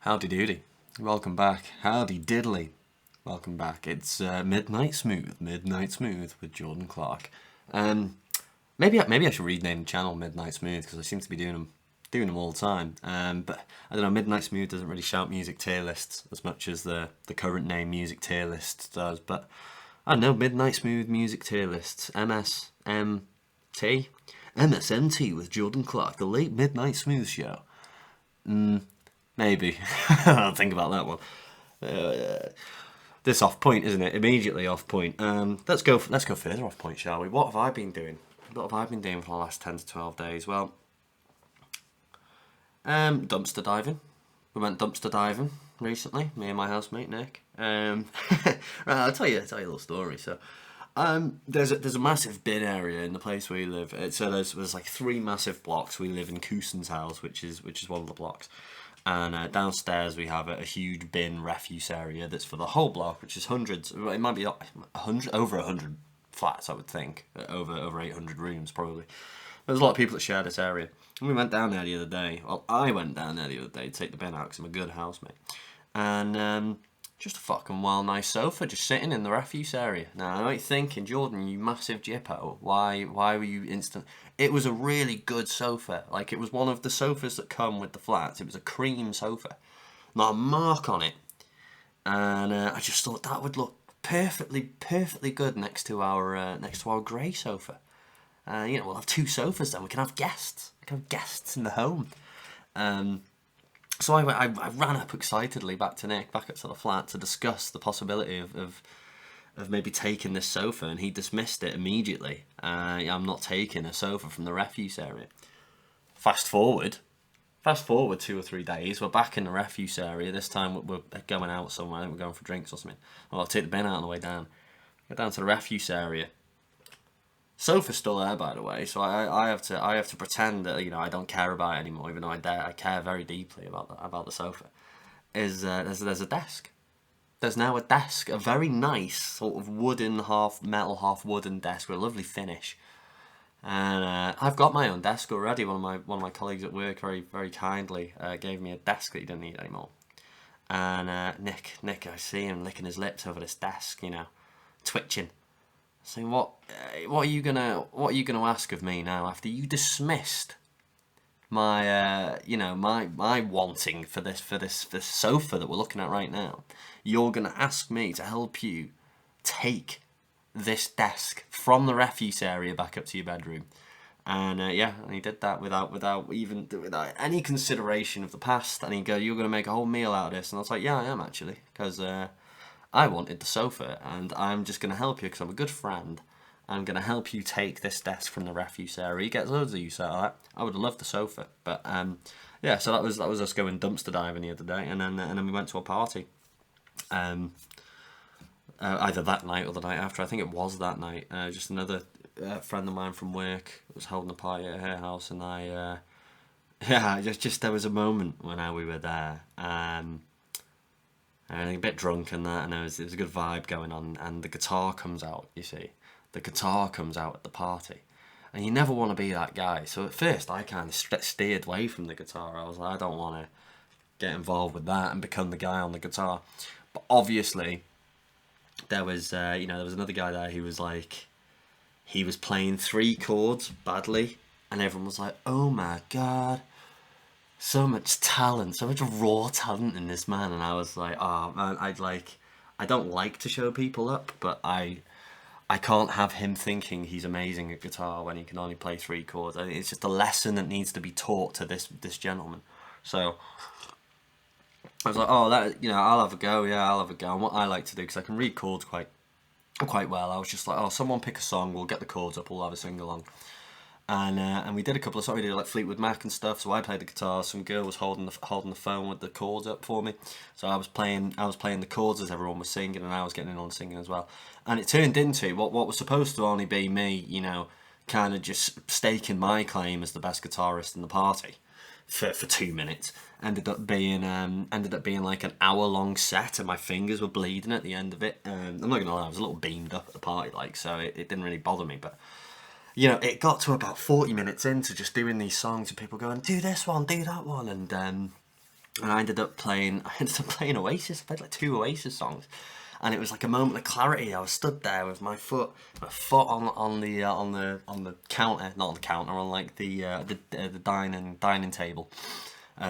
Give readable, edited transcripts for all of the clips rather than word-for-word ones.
Howdy doody. Welcome back. Howdy diddly. Welcome back. It's Midnight Smooth with Jordan Clark. Maybe I should rename the channel Midnight Smooth because I seem to be doing them all the time. But I don't know. Midnight Smooth doesn't really shout music tier lists as much as the current name Music Tier List does. But I don't know. Midnight Smooth Music Tier Lists. MSMT with Jordan Clark. The Late Midnight Smooth Show. Maybe. I'll think about that one. This off point, isn't it? Immediately off point. Let's go further off point, shall we? What have I been doing? What have I been doing for the last 10 to 12 days? Well, dumpster diving. We went dumpster diving recently, me and my housemate Nick. Right, I'll tell you a little story. So, there's a massive bin area in the place where we live. So there's like 3 massive blocks. We live in Cousins house, which is one of the blocks. And downstairs we have a huge bin refuse area that's for the whole block, which is hundreds. It might be over 100 flats, I would think, over 800 rooms probably. There's a lot of people that share this area. And we went down there the other day. Well, I went down there the other day to take the bin out because I'm a good housemate. And just a fucking nice sofa just sitting in the refuse area. Now, I know you're thinking, Jordan, you massive jippo, why were you instant? It was a really good sofa. Like, it was one of the sofas that come with the flats. It was a cream sofa. Not a mark on it. And I just thought that would look perfectly good next to our grey sofa. We'll have 2 sofas then. We can have guests. We can have guests in the home. So I ran up excitedly back to Nick, back up to the flat to discuss the possibility of maybe taking this sofa, and he dismissed it immediately. I'm not taking a sofa from the refuse area. Fast forward 2 or 3 days, we're back in the refuse area. This time we're going out somewhere. I think we're going for drinks or something. Well, I'll take the bin out on the way down. Get down to the refuse area. Sofa's still there, by the way, so I have to pretend that I don't care about it anymore, even though I care very deeply about the sofa. There's a desk. There's now a desk, a very nice sort of wooden, half metal, half wooden desk with a lovely finish. And I've got my own desk already. One of my colleagues at work very very kindly gave me a desk that he didn't need anymore. And Nick, I see him licking his lips over this desk, twitching. Saying, what are you gonna ask of me now after you dismissed my my wanting for this sofa that we're looking at right now? You're gonna ask me to help you take this desk from the refuse area back up to your bedroom, and and he did that without any consideration of the past. And he go, "You're gonna make a whole meal out of this," and I was like, "Yeah, I am actually, because I wanted the sofa, and I'm just going to help you because I'm a good friend. I'm going to help you take this desk from the refuse area. You get loads of use out of that. I would have loved the sofa." But so that was us going dumpster diving the other day, and then we went to a party. Either that night or the night after. I think it was that night. Just another friend of mine from work was holding a party at her house, and just there was a moment when we were there. And a bit drunk and that, and there was a good vibe going on, and the guitar comes out, you see. The guitar comes out at the party. And you never want to be that guy. So at first I kind of steered away from the guitar. I was like, I don't want to get involved with that and become the guy on the guitar. But obviously, there was another guy there who was like, he was playing 3 chords badly, and everyone was like, oh my God. So much talent, so much raw talent in this man. And I was like, oh man, I don't like to show people up, but I can't have him thinking he's amazing at guitar when he can only play 3 chords. I think it's just a lesson that needs to be taught to this gentleman. So I was like, oh, I'll have a go. Yeah, I'll have a go. And what I like to do, because I can read chords quite well, I was just like, oh, someone pick a song, we'll get the chords up, we'll have a sing along. And we did a couple of songs. We did like Fleetwood Mac and stuff. So I played the guitar. Some girl was holding the phone with the chords up for me. So I was playing the chords as everyone was singing, and I was getting in on singing as well. And it turned into what was supposed to only be me, kind of just staking my claim as the best guitarist in the party for 2 minutes. Ended up being like an hour-long set, and my fingers were bleeding at the end of it. I'm not gonna lie, I was a little beamed up at the party, so it didn't really bother me, but. It got to about 40 minutes into just doing these songs and people going, do this one, do that one. And and I ended up playing Oasis. I played like 2 Oasis songs, and it was like a moment of clarity. I was stood there with my foot on the counter, not on the counter, on like the dining table,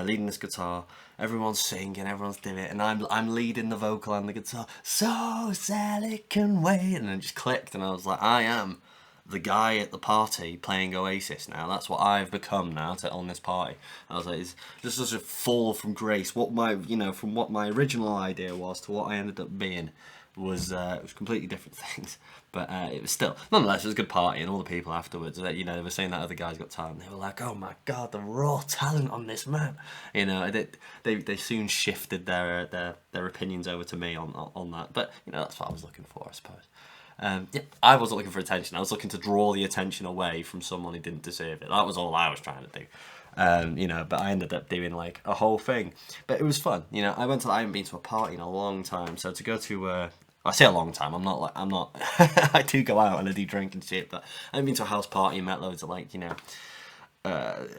leading this guitar. Everyone's singing, everyone's doing it, and I'm leading the vocal and the guitar. So Sally can wait, and it just clicked, and I was like, I am the guy at the party playing Oasis now. That's what I've become now on this party. I was like, it's just such a fall from grace. From what my original idea was to what I ended up being was completely different things. But it was still, nonetheless, it was a good party, and all the people afterwards, they were saying that other guys got talent. They were like, "Oh my god, the raw talent on this man!" They soon shifted their opinions over to me on that. But that's what I was looking for, I suppose. I wasn't looking for attention. I was looking to draw the attention away from someone who didn't deserve it. That was all I was trying to do. But I ended up doing like a whole thing. But it was fun. I haven't been to a party in a long time. So to go to, I say a long time. I'm not. I do go out and I do drink and shit. But I haven't been to a house party and met loads of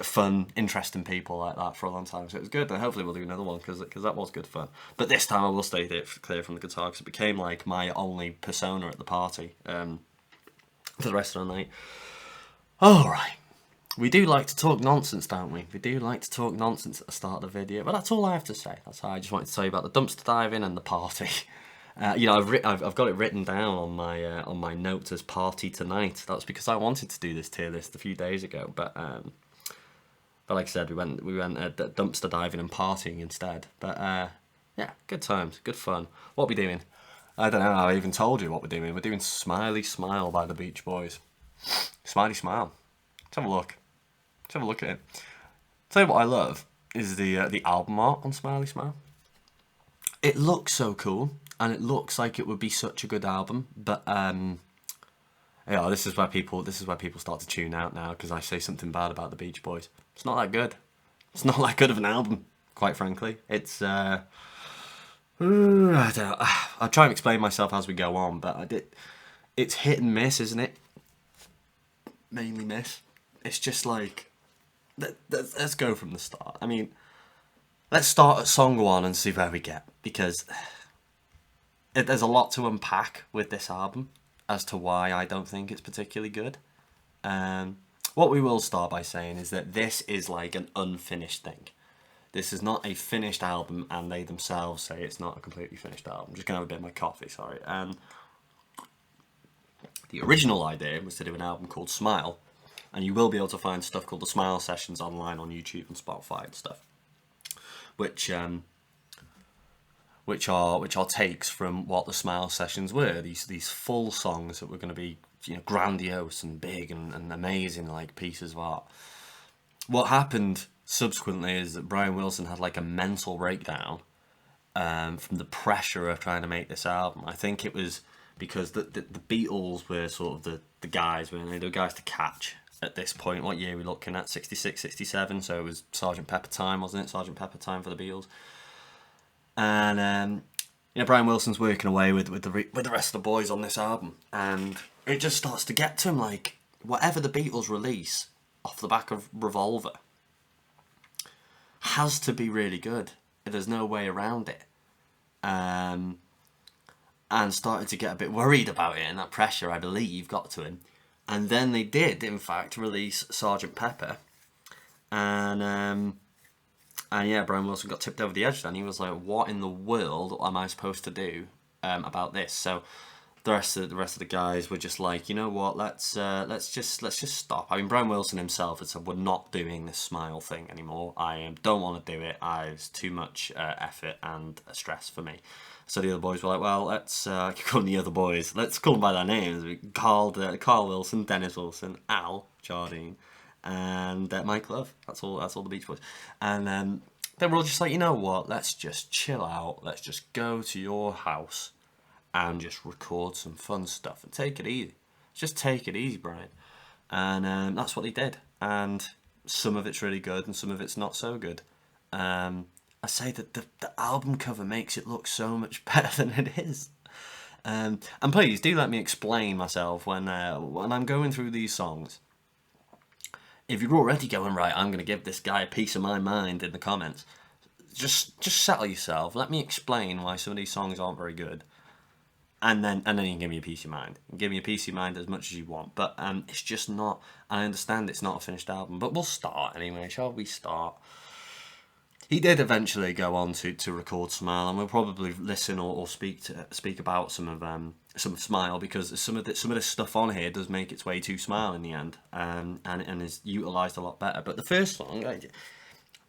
fun, interesting people like that for a long time, so it was good, and hopefully we'll do another one because that was good fun. But this time I will stay clear from the guitar because it became like my only persona at the party for the rest of the night. Alright, we do like to talk nonsense, don't we? We do like to talk nonsense at the start of the video, but that's all I have to say. That's how I just wanted to tell you about the dumpster diving and the party. I've got it written down on my notes as party tonight. That's because I wanted to do this tier list a few days ago, but like I said, we went dumpster diving and partying instead. But yeah, good times, good fun. What are we doing? I don't know. I even told you what we're doing. We're doing "Smiley Smile" by the Beach Boys. Smiley Smile. Let's have a look. Let's have a look at it. Tell you what I love is the album art on Smiley Smile. It looks so cool. And it looks like it would be such a good album, but this is where people start to tune out now because I say something bad about the Beach Boys. It's not that good. It's not that good of an album, quite frankly. It's I don't know. I'll try and explain myself as we go on, but it's hit and miss, isn't it? Mainly miss. It's just like let's go from the start. I mean, let's start at song 1 and see where we get, because there's a lot to unpack with this album as to why I don't think it's particularly good. What we will start by saying is that this is like an unfinished thing. This is not a finished album, and they themselves say it's not a completely finished album. I'm just going to have a bit of my coffee, sorry. The original idea was to do an album called Smile, and you will be able to find stuff called the Smile Sessions online on YouTube and Spotify and stuff, which are takes from what the Smile Sessions were. These full songs that were going to be grandiose and big and amazing, like pieces of art. What happened subsequently is that Brian Wilson had like a mental breakdown from the pressure of trying to make this album. I think it was because the Beatles were sort of the guys, they were guys to catch at this point. What year are we looking at? 66, 67, so it was Sgt. Pepper time, wasn't it? Sgt. Pepper time for the Beatles. And Brian Wilson's working away with the rest of the boys on this album, and it just starts to get to him like whatever the Beatles release off the back of Revolver has to be really good. There's no way around it. And started to get a bit worried about it, and that pressure, I believe, got to him. And then they did, in fact, release Sgt. Pepper, and yeah, Brian Wilson got tipped over the edge then. He was like, what in the world am I supposed to do about this? So the rest of the guys were just like, you know what, let's just stop. I mean, Brian Wilson himself had said, we're not doing this Smile thing anymore. I don't want to do it. It's too much effort and stress for me. So the other boys were like, well, let's call them the other boys. Let's call them by their names. Carl Wilson, Dennis Wilson, Al Jardine, and Mike Love. That's all the Beach Boys. And they were all just like, you know what, let's just chill out. Let's just go to your house and just record some fun stuff and take it easy. Just take it easy, Brian. And that's what they did. And some of it's really good and some of it's not so good. I say that the album cover makes it look so much better than it is. And please do let me explain myself when I'm going through these songs. If you're already going, right, I'm going to give this guy a piece of my mind in the comments, just settle yourself. Let me explain why some of these songs aren't very good. And then you can give me a piece of mind. Give me a piece of mind as much as you want. But it's just not... I understand it's not a finished album. But we'll start anyway. Shall we start? He did eventually go on to record Smile. And we'll probably listen or speak about some of Smile. Because some of this stuff on here does make its way to Smile in the end. And is utilised a lot better. But the first song... I'm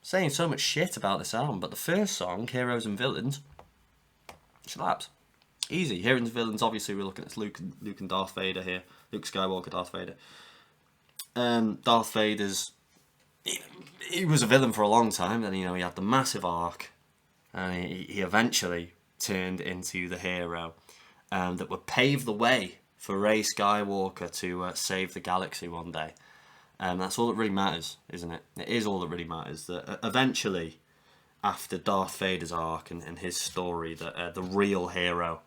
saying so much shit about this album. But the first song, Heroes and Villains, slaps. Easy. Heroes and Villains, obviously we're looking at Luke and Darth Vader here. Luke Skywalker, Darth Vader. Darth Vader's... He was a villain for a long time, then he had the massive arc, and he eventually turned into the hero that would pave the way for Rey Skywalker to save the galaxy one day. That's all that really matters, isn't it? It is all that really matters, that eventually, after Darth Vader's arc and his story, that the real hero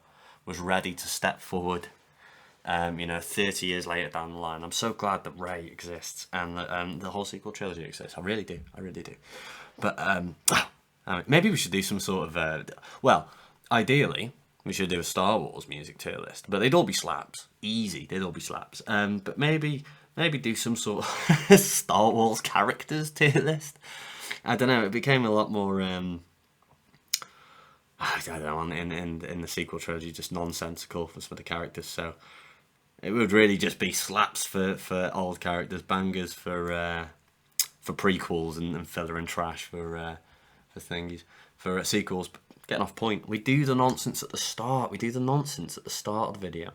was ready to step forward, 30 years later down the line. I'm so glad that Rey exists and that the whole sequel trilogy exists. I really do. But maybe we should do some sort of... ideally, we should do a Star Wars music tier list. But they'd all be slaps. Easy, they'd all be slaps. But maybe do some sort of Star Wars characters tier list. I don't know, it became a lot more... I don't know, in the sequel trilogy, just nonsensical for some of the characters, so it would really just be slaps for old characters, bangers for prequels, and filler and trash for thingies, for sequels. But getting off point, we do the nonsense at the start. Of the video.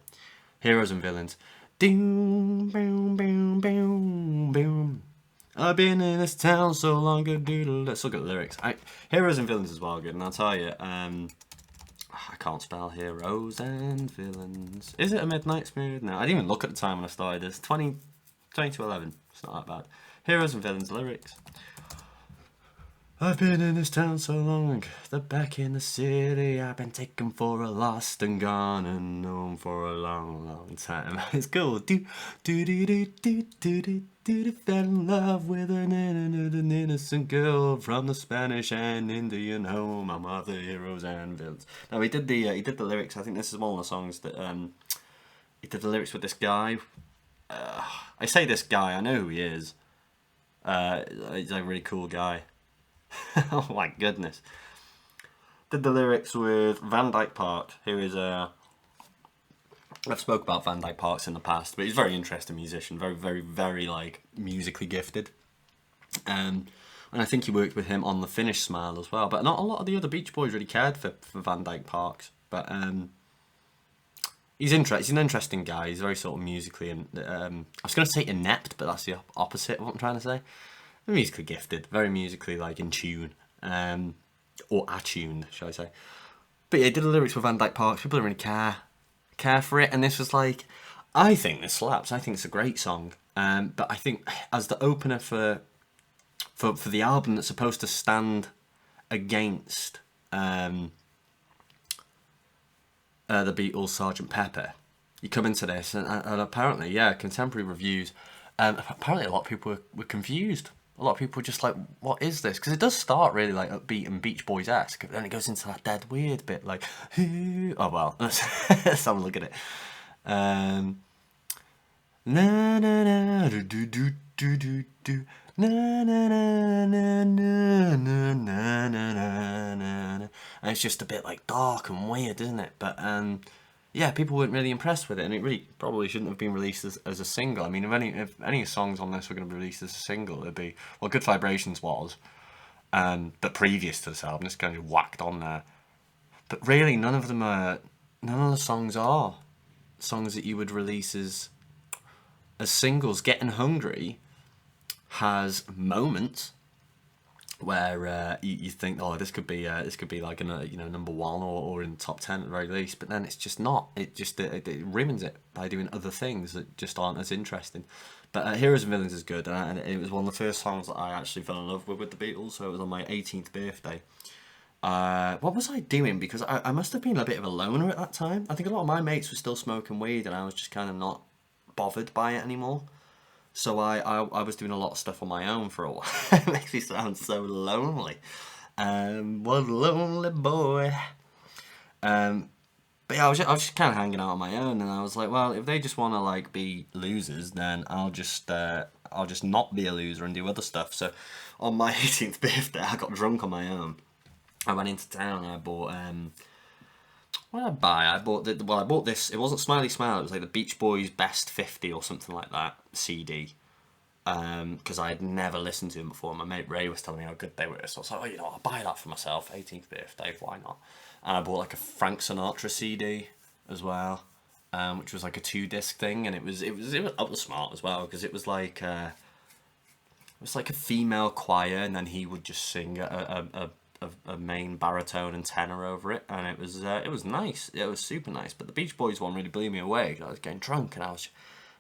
Heroes and Villains. Doom, boom, boom, boom, boom. I've been in this town so long, doodle. Let's look at the lyrics. Heroes and Villains is well good, and I'll tell you, I can't spell Heroes and Villains. Is it a Midnight Smooth? No, I didn't even look at the time when I started this. 20 to 11. It's not that bad. Heroes and Villains lyrics. I've been in this town so long, that back in the city I've been taken for a lost and gone and known for a long, long time. It's cool. Fell in love with an innocent girl from the Spanish and Indian home. I'm of the heroes and villains. Now he did the lyrics. I think this is one of the songs that he did the lyrics with this guy. I say this guy, I know who he is. He's a really cool guy. Oh my goodness. Did the lyrics with Van Dyke Park, who is I've spoke about Van Dyke Parks in the past, but he's a very interesting musician, very, very, very like musically gifted. And I think he worked with him on the finished Smile as well. But not a lot of the other Beach Boys really cared for Van Dyke Parks. But he's an interesting guy. He's very sort of musically and I was going to say inept, but that's the opposite of what I'm trying to say. Musically gifted, very musically like in tune, or attuned, shall I say? But yeah, he did the lyrics with Van Dyke Parks. People don't really care for it, and this was like, I think this slaps. I think it's a great song. But I think as the opener for the album that's supposed to stand against the Beatles' Sgt. Pepper, you come into this, and apparently, yeah, contemporary reviews. Apparently, a lot of people were confused. A lot of people were just like, what is this? Because it does start really like upbeat and Beach Boys-esque, but then it goes into that dead weird bit like, oh well, let's have a look at it. Na na na do do do do do do na na na na na na na na na, and it's just a bit like dark and weird, isn't it? But yeah, people weren't really impressed with it, and it really probably shouldn't have been released as a single. I mean, if any songs on this were going to be released as a single, it'd be, well, Good Vibrations was, but previous to this album, this kind of whacked on there. But really, none of the songs are songs that you would release as singles. Gettin Hungry has moments where you think, oh, this could be like number one or in the top 10 at the very least, but then it's just not. It ruins it by doing other things that just aren't as interesting. But Heroes and Villains is good, and it was one of the first songs that I actually fell in love with the Beatles. So it was on my 18th birthday. What was I doing? Because I must have been a bit of a loner at that time. I think a lot of my mates were still smoking weed, and I was just kind of not bothered by it anymore. So I was doing a lot of stuff on my own for a while. It makes me sound so lonely. One lonely boy. But yeah, I was just kind of hanging out on my own, and I was like, well, if they just want to like be losers, then I'll just not be a loser and do other stuff. So, on my 18th birthday, I got drunk on my own. I went into town and I bought what did I buy? I bought this. It wasn't Smiley Smile. It was like the Beach Boys Best 50 or something like that CD. Because I had never listened to them before. My mate Ray was telling me how good they were, so I was like, oh, I'll buy that for myself. 18th birthday, why not? And I bought like a Frank Sinatra CD as well, which was like a 2-disc thing, and it was up the smart as well, because it was like a female choir, and then he would just sing a main baritone and tenor over it, and it was nice. It was super nice. But the Beach Boys one really blew me away. I was getting drunk and I was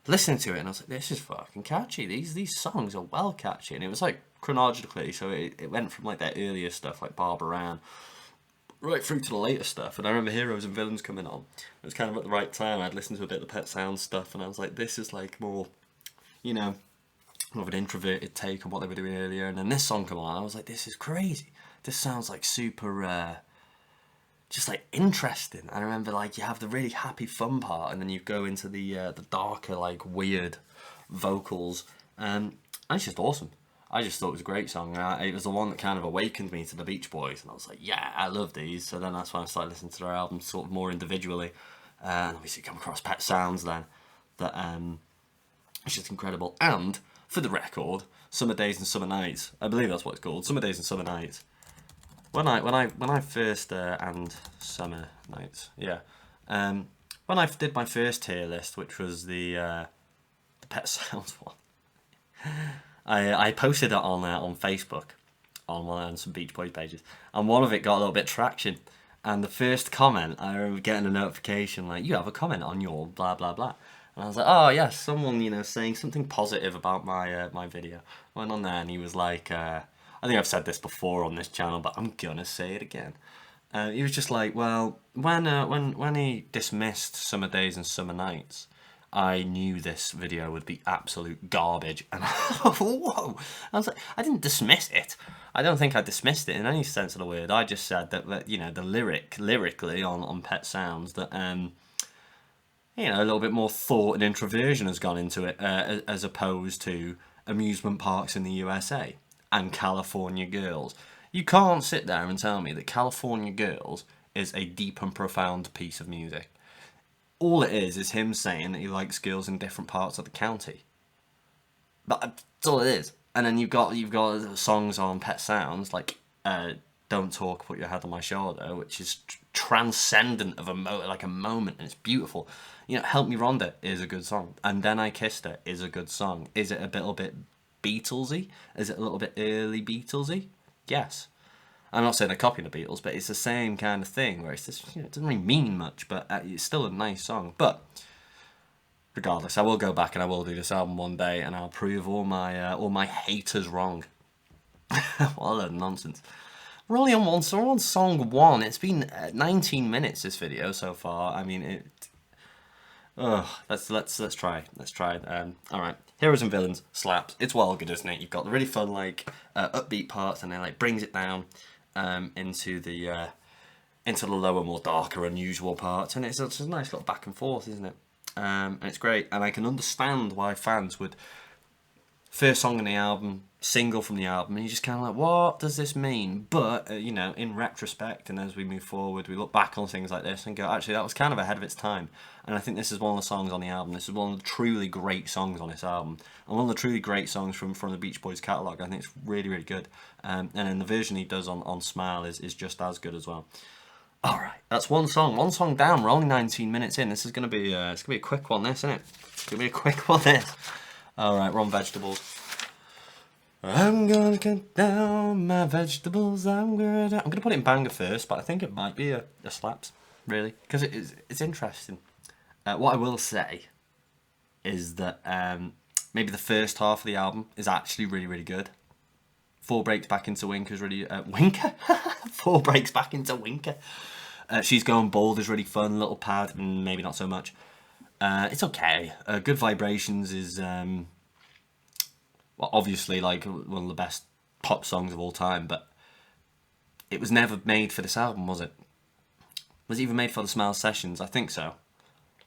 listening to it, and I was like, this is fucking catchy. These songs are well catchy. And it was like chronologically, so it went from like their earlier stuff like Barbara Ann right through to the later stuff. And I remember Heroes and Villains coming on. It was kind of at the right time. I'd listened to a bit of the Pet Sounds stuff, and I was like, this is like more, more of an introverted take on what they were doing earlier. And then this song came on, and I was like, this is crazy. This sounds like super just like interesting. I remember like you have the really happy fun part, and then you go into the darker like weird vocals, and it's just awesome. I just thought it was a great song. It was the one that kind of awakened me to the Beach Boys, and I was like, yeah, I love these. So then that's when I started listening to their albums sort of more individually, and obviously come across Pet Sounds then. That it's just incredible. And for the record, Summer Days and Summer Nights, I believe that's what it's called, Summer Days and Summer Nights. When I first and Summer Nights, yeah. When I did my first tier list, which was the Pet Sounds one, I posted it on Facebook, on some Beach Boys pages, and one of it got a little bit of traction. And the first comment, I remember getting a notification like, you have a comment on your blah blah blah. And I was like, oh yes, someone saying something positive about my video. Went on there and he was like, I think I've said this before on this channel, but I'm gonna say it again. He was just like, well, when he dismissed Summer Days and Summer Nights, I knew this video would be absolute garbage. And whoa, I was like, I didn't dismiss it. I don't think I dismissed it in any sense of the word. I just said that the lyrically on Pet Sounds that a little bit more thought and introversion has gone into it, as opposed to amusement parks in the USA and California Girls. You can't sit there and tell me that California Girls is a deep and profound piece of music. All it is him saying that he likes girls in different parts of the county. But that's all it is. And then you've got songs on Pet Sounds like Don't Talk, Put Your Head on My Shoulder, which is transcendent of a moment, and it's beautiful. Help Me Rhonda is a good song, and Then I Kissed Her is a good song. Is it a little bit Beatlesy? Is it a little bit early Beatlesy? Yes. I'm not saying they're copying the Beatles, but it's the same kind of thing where it's just, it doesn't really mean much, but it's still a nice song. But regardless, I will go back and I will do this album one day, and I'll prove all my haters wrong. What a load of nonsense. We're only on we're on song 1. It's been 19 minutes this video so far. I mean let's try. All right. Heroes and Villains slaps. It's well good, isn't it? You've got the really fun upbeat parts, and then brings it down into the lower, more darker, unusual parts, and it's a nice little back and forth, isn't it? And it's great, and I can understand why fans would first song on the album, single from the album, and you're just kind of like, what does this mean? But in retrospect, and as we move forward, we look back on things like this and go, actually, that was kind of ahead of its time. And I think this is one of the songs on the album. This is one of the truly great songs on this album, and one of the truly great songs from the Beach Boys catalogue. I think it's really, really good. And then the version he does on Smile is just as good as well. All right, that's one song down. We're only 19 minutes in. This is gonna be a quick one. This, isn't it? It's gonna be a quick one. This. All right, we're on vegetables. I'm gonna cut down my vegetables. I'm gonna put it in banger first, but I think it might be a slaps, really, because it's interesting. What I will say is that maybe the first half of the album is actually really, really good. 4 Breaks Back into Winker's really Winker. 4 Breaks Back into Winker. She's Going Bold is really fun. Little Pad, maybe not so much. It's okay. Good Vibrations is obviously one of the best pop songs of all time, but it was never made for this album, was it? Was it even made for the Smile sessions? I think so.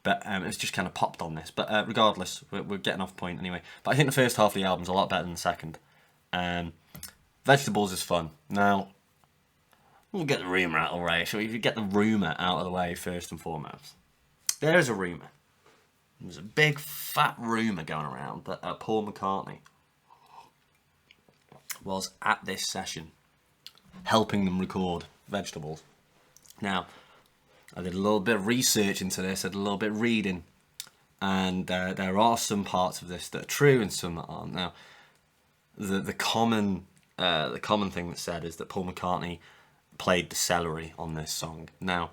But it's just kind of popped on this. But regardless, we're getting off point anyway. But I think the first half of the album's a lot better than the second. Vegetables is fun. Now, we'll get the rumour out of the way. So if you get the rumour out of the way first and foremost. There is a rumour. There's a big fat rumour going around that Paul McCartney was at this session helping them record Vegetables. Now, I did a little bit of research into this, I did a little bit of reading, and there are some parts of this that are true and some that aren't. Now, the common thing that's said is that Paul McCartney played the celery on this song. Now,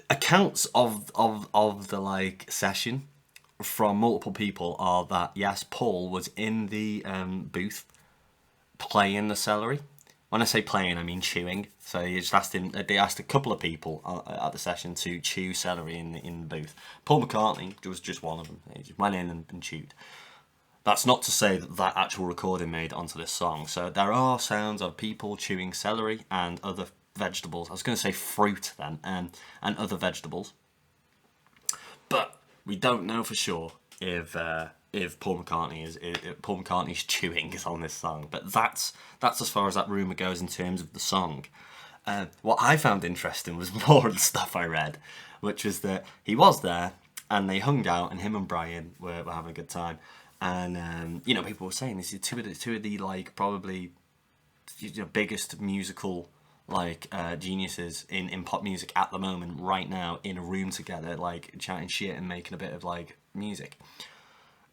accounts of the like session from multiple people are that yes, Paul was in the booth playing the celery. When I say playing, I mean chewing. So they asked a couple of people at the session to chew celery in the booth. Paul McCartney was just one of them. He just went in and chewed. That's not to say that actual recording made it onto this song. So there are sounds of people chewing celery and other vegetables. I was going to say fruit then, and other vegetables. But we don't know for sure if Paul McCartney's chewing is on this song. But that's as far as that rumour goes in terms of the song. What I found interesting was more of the stuff I read, which was that he was there and they hung out and him and Brian were having a good time. And people were saying this is two of the like probably biggest musical geniuses in pop music at the moment right now in a room together, like chatting shit and making a bit of like music.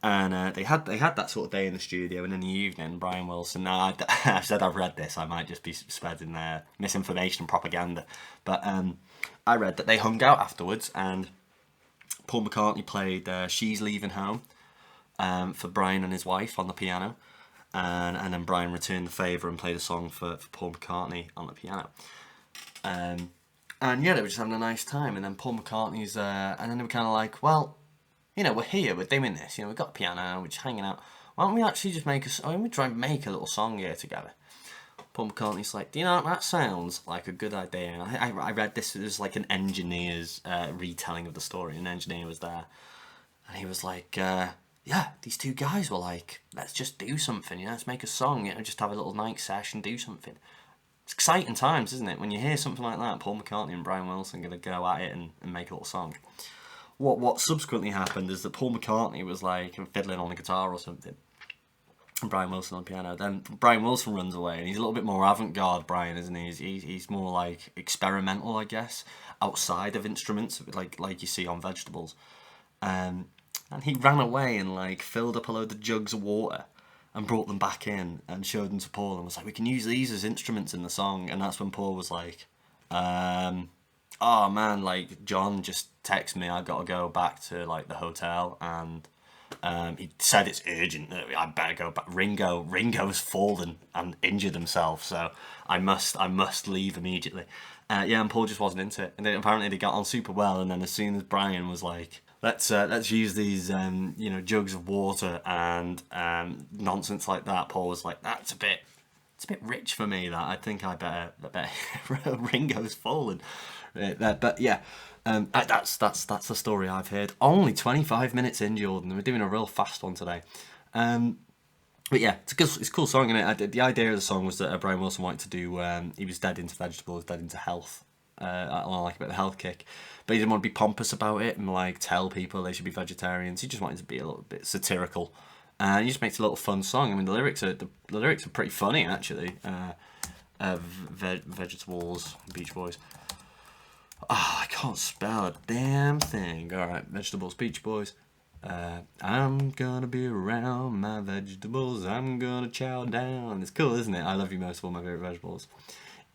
And they had that sort of day in the studio, and in the evening, Brian Wilson. Now, I said I've read this. I might just be spreading misinformation and propaganda, but I read that they hung out afterwards, and Paul McCartney played "She's Leaving Home" for Brian and his wife on the piano, and then Brian returned the favour and played a song for Paul McCartney on the piano. And yeah, they were just having a nice time, and then Paul McCartney's, and then they were kind of like, well, we're here, we're doing this, we've got a piano, we're just hanging out. Why don't we actually just why don't we try and make a little song here together? Paul McCartney's like, do you know, that sounds like a good idea. And I read this, it was like an engineer's retelling of the story. An engineer was there, and he was like, yeah, these two guys were like, let's just do something, let's make a song, just have a little night session, do something. It's exciting times, isn't it? When you hear something like that, Paul McCartney and Brian Wilson going to go at it and make a little song. What subsequently happened is that Paul McCartney was like fiddling on the guitar or something, and Brian Wilson on the piano. Then Brian Wilson runs away, and he's a little bit more avant-garde, Brian, isn't he? He's more like experimental, I guess, outside of instruments, like you see on Vegetables. And he ran away and like filled up a load of jugs of water and brought them back in and showed them to Paul and was like, we can use these as instruments in the song. And that's when Paul was like, oh man, like John just texted me, I gotta go back to like the hotel, and he said it's urgent that I better go back. Ringo's fallen and injured himself, so I must leave immediately. And Paul just wasn't into it, and then apparently they got on super well. And then as soon as Brian was like, let's use these jugs of water and nonsense like that, Paul was like, it's a bit rich for me, that I think I better Ringo's fallen. But yeah, that's the story I've heard. Only 25 minutes in, Jordan. We're doing a real fast one today. But yeah, it's a cool song, and the idea of the song was that Brian Wilson wanted to do. He was dead into vegetables, dead into health. I like a bit of the health kick, but he didn't want to be pompous about it and like tell people they should be vegetarians. He just wanted to be a little bit satirical, and he just makes a little fun song. I mean, the lyrics are pretty funny actually. Vegetables, Beach Boys. I can't spell a damn thing. Alright, Vegetables, Beach Boys. I'm gonna be around my vegetables, I'm gonna chow down. It's cool, isn't it? I love you most of all my favourite vegetables.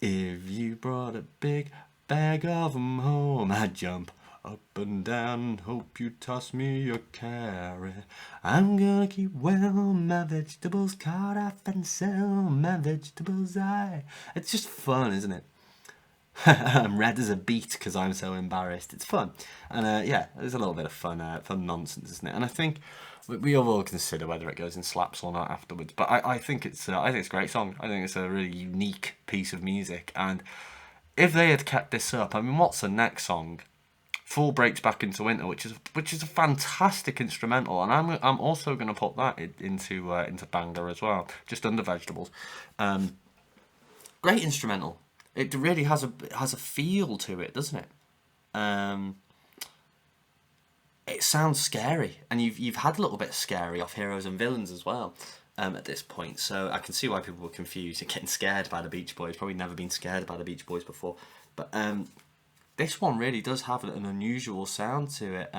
If you brought a big bag of 'em home, I'd jump up and down and hope you toss me your carrot. I'm gonna keep well my vegetables, caught off and sell my vegetables. It's just fun, isn't it? I'm red as a beet because I'm so embarrassed. It's fun, and yeah, there's a little bit of fun nonsense, isn't it? And I think we all consider whether it goes in slaps or not afterwards. But I think it's a great song. I think it's a really unique piece of music. And if they had kept this up, I mean, what's the next song? Fall Breaks Back into Winter, which is a fantastic instrumental, and I'm also going to put that into banger as well, just under Vegetables. Great instrumental. It really has a feel to it, doesn't it? It sounds scary, and you've had a little bit scary off Heroes and Villains as well. At this point, so I can see why people were confused and getting scared by the Beach Boys. Probably never been scared by the Beach Boys before, but this one really does have an unusual sound to it.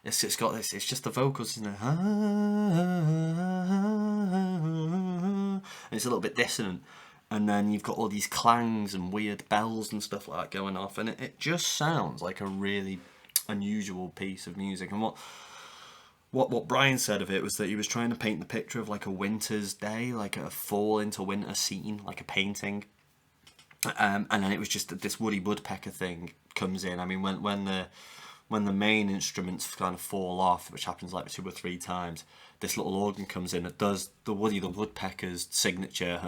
It's got this. It's just the vocals, isn't it? And it's a little bit dissonant, and then you've got all these clangs and weird bells and stuff like that going off, and it just sounds like a really unusual piece of music. And what Brian said of it was that he was trying to paint the picture of like a winter's day, like a fall into winter scene, like a painting. And then it was just that this Woody Woodpecker thing comes in. I mean, when the main instruments kind of fall off, which happens like 2 or 3 times, this little organ comes in. It does the Woody the Woodpecker's signature,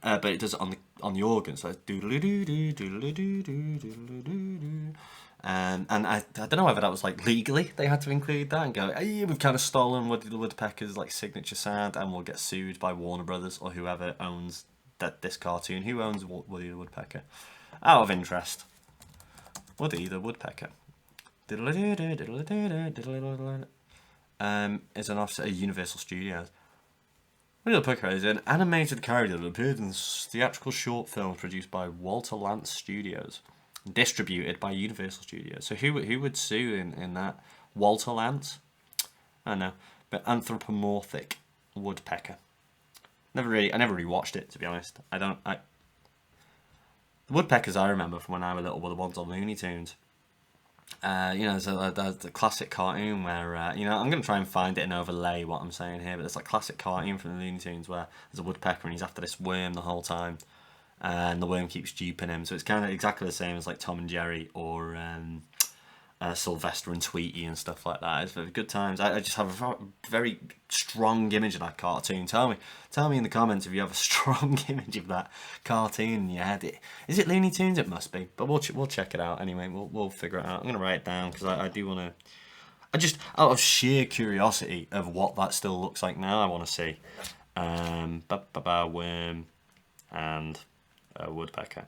but it does it on the organ. So it's doodly doo doo doodly doo doo doodly doo doo. And I don't know whether that was like legally they had to include that and go, hey, we've kind of stolen Woody the Woodpecker's like signature sound, and we'll get sued by Warner Brothers or whoever owns this cartoon. Who owns Woody the Woodpecker? Out of interest, Woody the Woodpecker is an offset of Universal Studios. Woody the Woodpecker is an animated character that appeared in theatrical short films produced by Walter Lantz Studios, distributed by Universal Studios. So who would sue in that? Walter Lantz? I don't know, but anthropomorphic woodpecker. I never really watched it, to be honest. The woodpeckers I remember from when I was little were the ones on Looney Tunes. There's a classic cartoon where, I'm going to try and find it and overlay what I'm saying here, but there's like classic cartoon from the Looney Tunes where there's a woodpecker and he's after this worm the whole time, and the worm keeps duping him. So it's kind of exactly the same as like Tom and Jerry or Sylvester and Tweety and stuff like that. It's very good times. I just have a very strong image of that cartoon. Tell me in the comments if you have a strong image of that cartoon in your head. Is it Looney Tunes? It must be, but we'll check it out anyway. We'll figure it out. I'm gonna write it down because I do want to. I just, out of sheer curiosity of what that still looks like now, I want to see. Worm and woodpecker.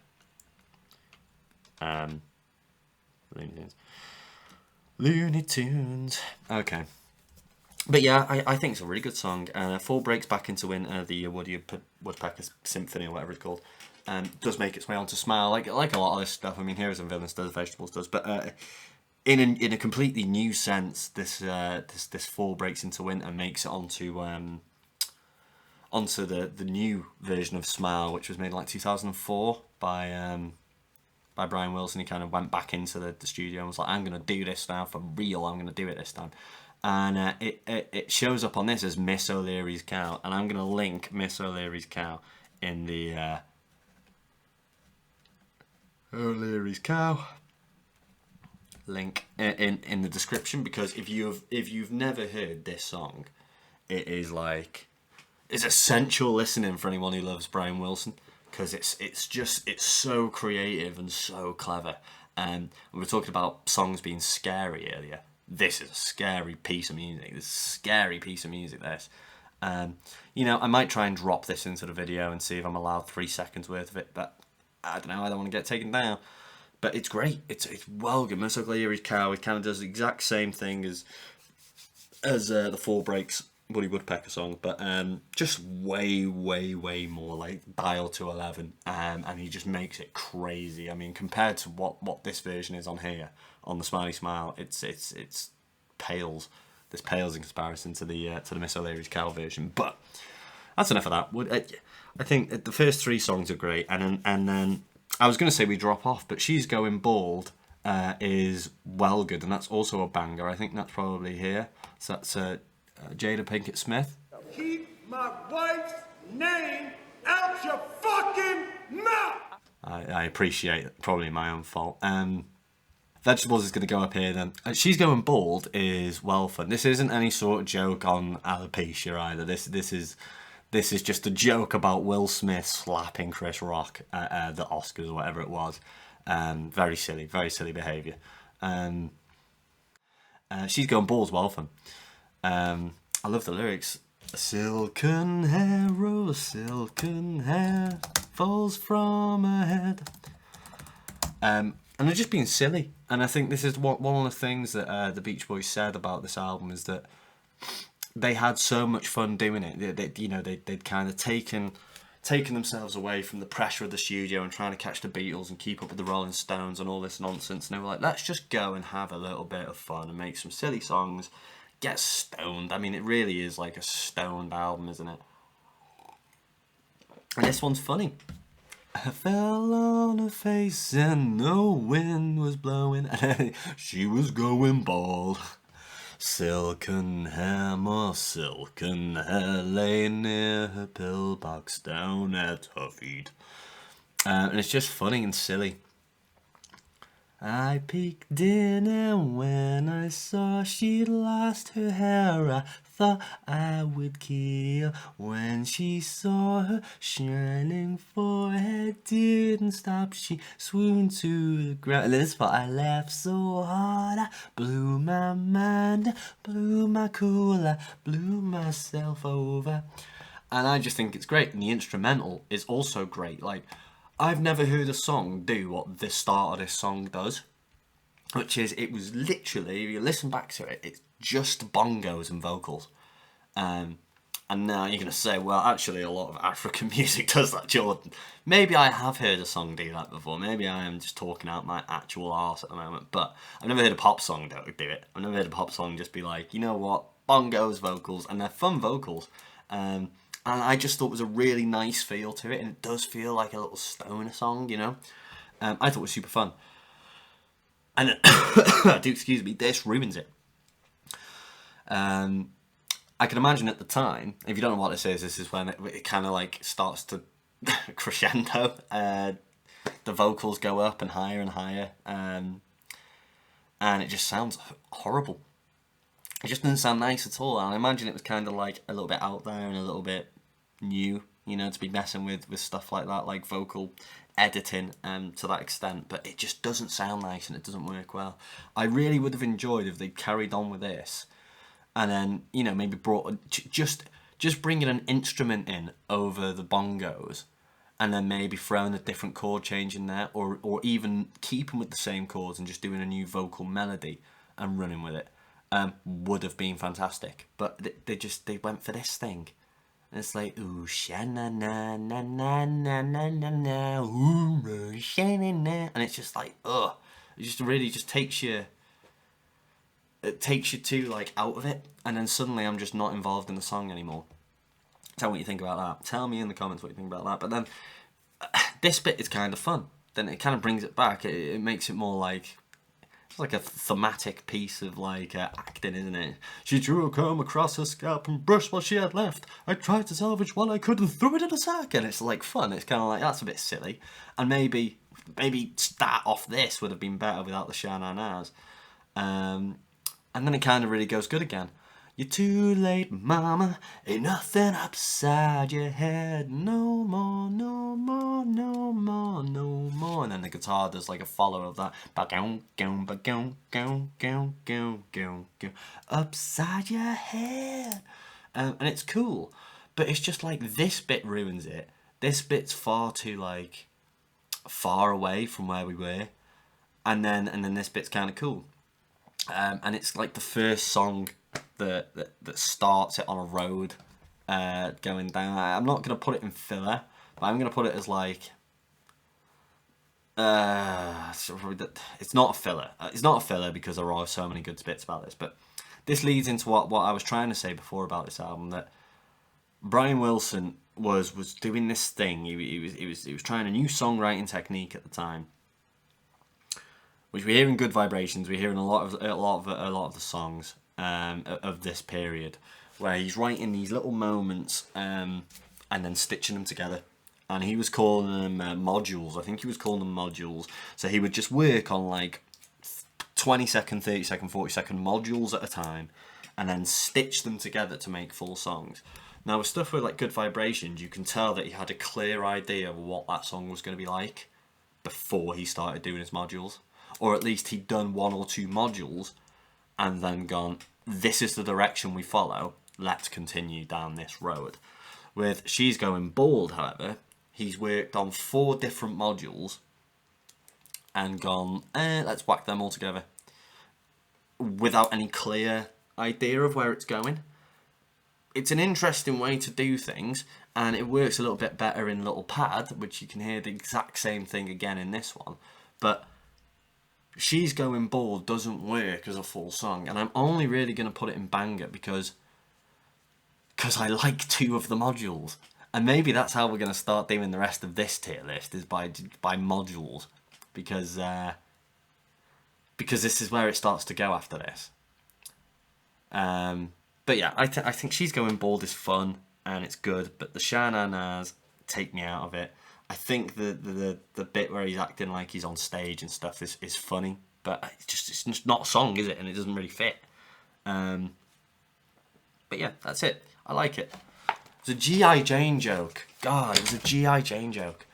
Looney Tunes. Looney Tunes. Okay. But yeah, I think it's a really good song. Fall Breaks Back into Winter, the Woody Woodpecker Symphony or whatever it's called, does make its way onto Smile, like a lot of this stuff. I mean, Heroes and Villains does, Vegetables does, but in a completely new sense, this Fall Breaks into Winter makes it onto the new version of Smile, which was made in like 2004 by Brian Wilson. He kind of went back into the studio and was like, I'm going to do this now for real, I'm going to do it this time. And it shows up on this as Miss O'Leary's Cow, and I'm going to link Miss O'Leary's Cow in the O'Leary's Cow link in the description, because if you've never heard this song, it's essential listening for anyone who loves Brian Wilson, because it's so creative and so clever. And we were talking about songs being scary earlier. This is a scary piece of music. This. I might try and drop this into the video and see if I'm allowed 3 seconds worth of it, but I don't know, I don't want to get taken down. But it's great. It's well good. Miss O'Leary's Cow, it kind of does the exact same thing as the Fall Breaks Woody Woodpecker song, but just way more like dial to 11, and he just makes it crazy. I mean, compared to what this version is on here on the Smiley Smile, it's pales. This pales in comparison to the Miss O'Leary's Cow version. But that's enough of that. I think the first 3 songs are great, and then I was going to say we drop off, but She's Going Bald is well good, and that's also a banger. I think that's probably here. So that's Jada Pinkett Smith. Keep my wife's name out your fucking mouth! I appreciate, probably my own fault. Vegetables is going to go up here then. She's Going Bald is well fun. This isn't any sort of joke on alopecia either. This is just a joke about Will Smith slapping Chris Rock at the Oscars or whatever it was. Very silly behaviour. She's Going Bald's well fun. I love the lyrics. Silken hair, oh silken hair, falls from her head. And they're just being silly. And I think this is one of the things that the Beach Boys said about this album, is that they had so much fun doing it. They'd kind of taken themselves away from the pressure of the studio and trying to catch the Beatles and keep up with the Rolling Stones and all this nonsense. And they were like, let's just go and have a little bit of fun and make some silly songs, get stoned. I mean, it really is like a stoned album, isn't it? And this one's funny. I fell on her face and no wind was blowing. She was going bald. Silken hair, more silken hair, lay near her pillbox down at her feet. And it's just funny and silly. I peeked in and when I saw she'd lost her hair, I thought I would kill. When she saw her shining forehead didn't stop, she swooned to the ground. And this part, I laughed so hard, I blew my mind, blew my cool, I blew myself over. And I just think it's great. And the instrumental is also great. Like, I've never heard a song do what the start of this song does, which is, it was literally, if you listen back to it, it's just bongos and vocals. And now you're going to say, well, actually a lot of African music does that, Jordan. Maybe I have heard a song do that before. Maybe I am just talking out my actual arse at the moment. But I've never heard a pop song do it. I've never heard a pop song just be like, you know what, bongos, vocals, and they're fun vocals. And I just thought it was a really nice feel to it, and it does feel like a little stoner song, you know. I thought it was super fun. And excuse me, this ruins it. I can imagine at the time, if you don't know what this is when it kind of like starts to crescendo. The vocals go up and higher, and it just sounds horrible. It just doesn't sound nice at all. And I imagine it was kind of like a little bit out there and a little bit new, you know, to be messing with stuff like that, like vocal editing to that extent. But it just doesn't sound nice and it doesn't work well. I really would have enjoyed if they carried on with this and then, you know, maybe brought just bringing an instrument in over the bongos and then maybe throwing a different chord change in there, or even keeping with the same chords and just doing a new vocal melody and running with it. Would have been fantastic, but they went for this thing, and it's like ooh sha na na na na na na na na ooh sha na na, and it's just like it just really just takes you to like out of it, and then suddenly I'm just not involved in the song anymore. Tell me what you think about that. Tell me in the comments what you think about that. But then this bit is kind of fun. Then it kind of brings it back. It makes it more like. It's like a thematic piece of like acting, isn't it? She drew a comb across her scalp and brushed what she had left. I tried to salvage what I could and threw it in a sack. And it's like fun. It's kind of like, that's a bit silly. And maybe start off this would have been better without the sha-na-nas. And then it kind of really goes good again. You're too late, mama. Ain't nothing upside your head. No more, no more, no more, no more. And then the guitar does like a follow of that. Upside your head. And it's cool. But it's just like this bit ruins it. This bit's far too like far away from where we were. And then this bit's kind of cool. And it's like the first song that starts it on a road going down. I'm not going to put it in filler, but I'm going to put it as like it's not a filler. It's not a filler because there are so many good bits about this, but this leads into what I was trying to say before about this album, that Brian Wilson was doing this thing. He was trying a new songwriting technique at the time, which we hear in Good Vibrations. We hear in a lot of the songs of this period, where he's writing these little moments and then stitching them together. and he was calling them modules. I think he was calling them modules. So he would just work on like 20-second, 30-second, 40-second modules at a time, and then stitch them together to make full songs. Now with stuff with like Good Vibrations, you can tell that he had a clear idea of what that song was going to be like before he started doing his modules. Or at least he'd done 1 or 2 modules and then gone, this is the direction we follow, let's continue down this road. With She's Going Bald, however, he's worked on 4 different modules and gone, let's whack them all together, without any clear idea of where it's going. It's an interesting way to do things, and it works a little bit better in Little Pad, which you can hear the exact same thing again in this one. But She's Going Bald doesn't work as a full song, and I'm only really going to put it in Banger because I like 2 of the modules. And maybe that's how we're going to start doing the rest of this tier list, is by modules, because this is where it starts to go after this. But yeah, I think She's Going Bald is fun and it's good, but the Sha-Na-Nas take me out of it. I think the bit where he's acting like he's on stage and stuff is funny, but it's just not a song, is it? And it doesn't really fit. But yeah, that's it. I like it. It was a G.I. Jane joke. God, it was a G.I. Jane joke.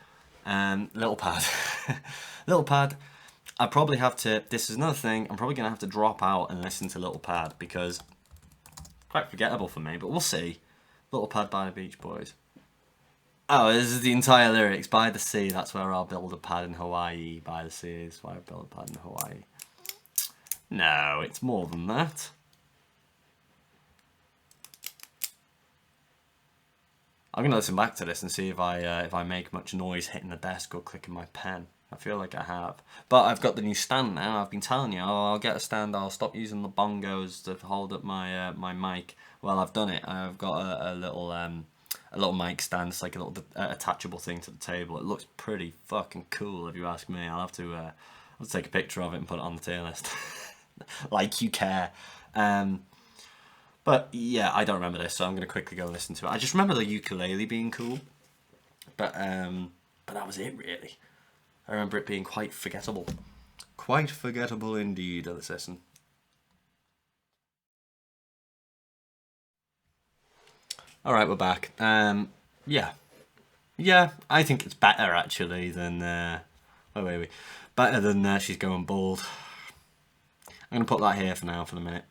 Little Pad. Little Pad. I probably have to, this is another thing, I'm probably going to have to drop out and listen to Little Pad because quite forgettable for me, but we'll see. Little Pad by the Beach Boys. Oh, this is the entire lyrics. By the sea, that's where I'll build a pad in Hawaii. By the sea is where I build a pad in Hawaii. No, it's more than that. I'm going to listen back to this and see if I make much noise hitting the desk or clicking my pen. I feel like I have. But I've got the new stand now. I've been telling you, I'll get a stand. I'll stop using the bongos to hold up my my mic. Well, I've done it. I've got a little mic stand. It's like a little attachable thing to the table. It looks pretty fucking cool, if you ask me. I'll have to take a picture of it and put it on the tier list. Like you care. But yeah, I don't remember this, so I'm going to quickly go listen to it. I just remember the ukulele being cool. But that was it, really. I remember it being quite forgettable. Quite forgettable indeed. Let's listen. Alright, we're back. Yeah. Yeah, I think it's better, actually, than... wait. Better than She's Going Bald. I'm going to put that here for now, for the minute.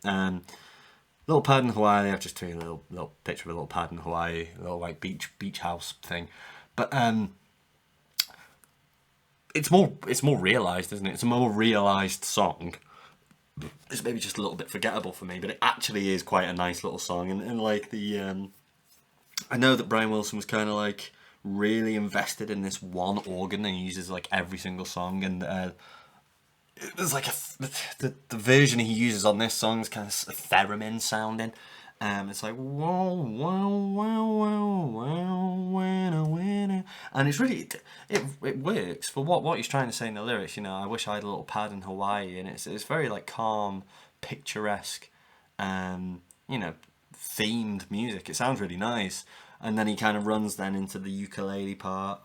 Little pad in Hawaii. I've just taken a little picture of a little pad in Hawaii. A little, like, beach house thing. But, it's more realised, isn't it? It's a more realised song. It's maybe just a little bit forgettable for me, but it actually is quite a nice little song. And like the, I know that Brian Wilson was kind of like really invested in this one organ and he uses like every single song. And there's like the version he uses on this song is kind of theremin sounding. It's like whoa, whoa, whoa, whoa, whoa, winner. And it's really it works for what he's trying to say in the lyrics. You know, I wish I had a little pad in Hawaii, and it's very like calm, picturesque, you know, themed music. It sounds really nice. And then he kind of runs then into the ukulele part,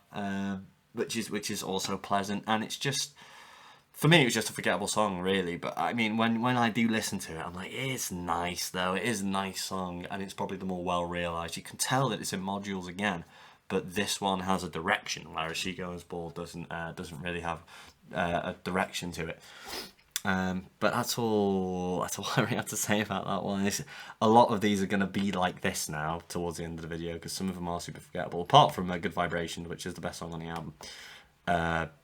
which is also pleasant, and it's just. For me, it was just a forgettable song, really. But I mean, when I do listen to it, I'm like, it's nice, though. It is a nice song, and it's probably the more well-realised. You can tell that it's in modules again, but this one has a direction, whereas She Goes Bald doesn't really have a direction to it. But that's all I really have to say about that one. A lot of these are going to be like this now, towards the end of the video, because some of them are super forgettable, apart from Good Vibrations, which is the best song on the album,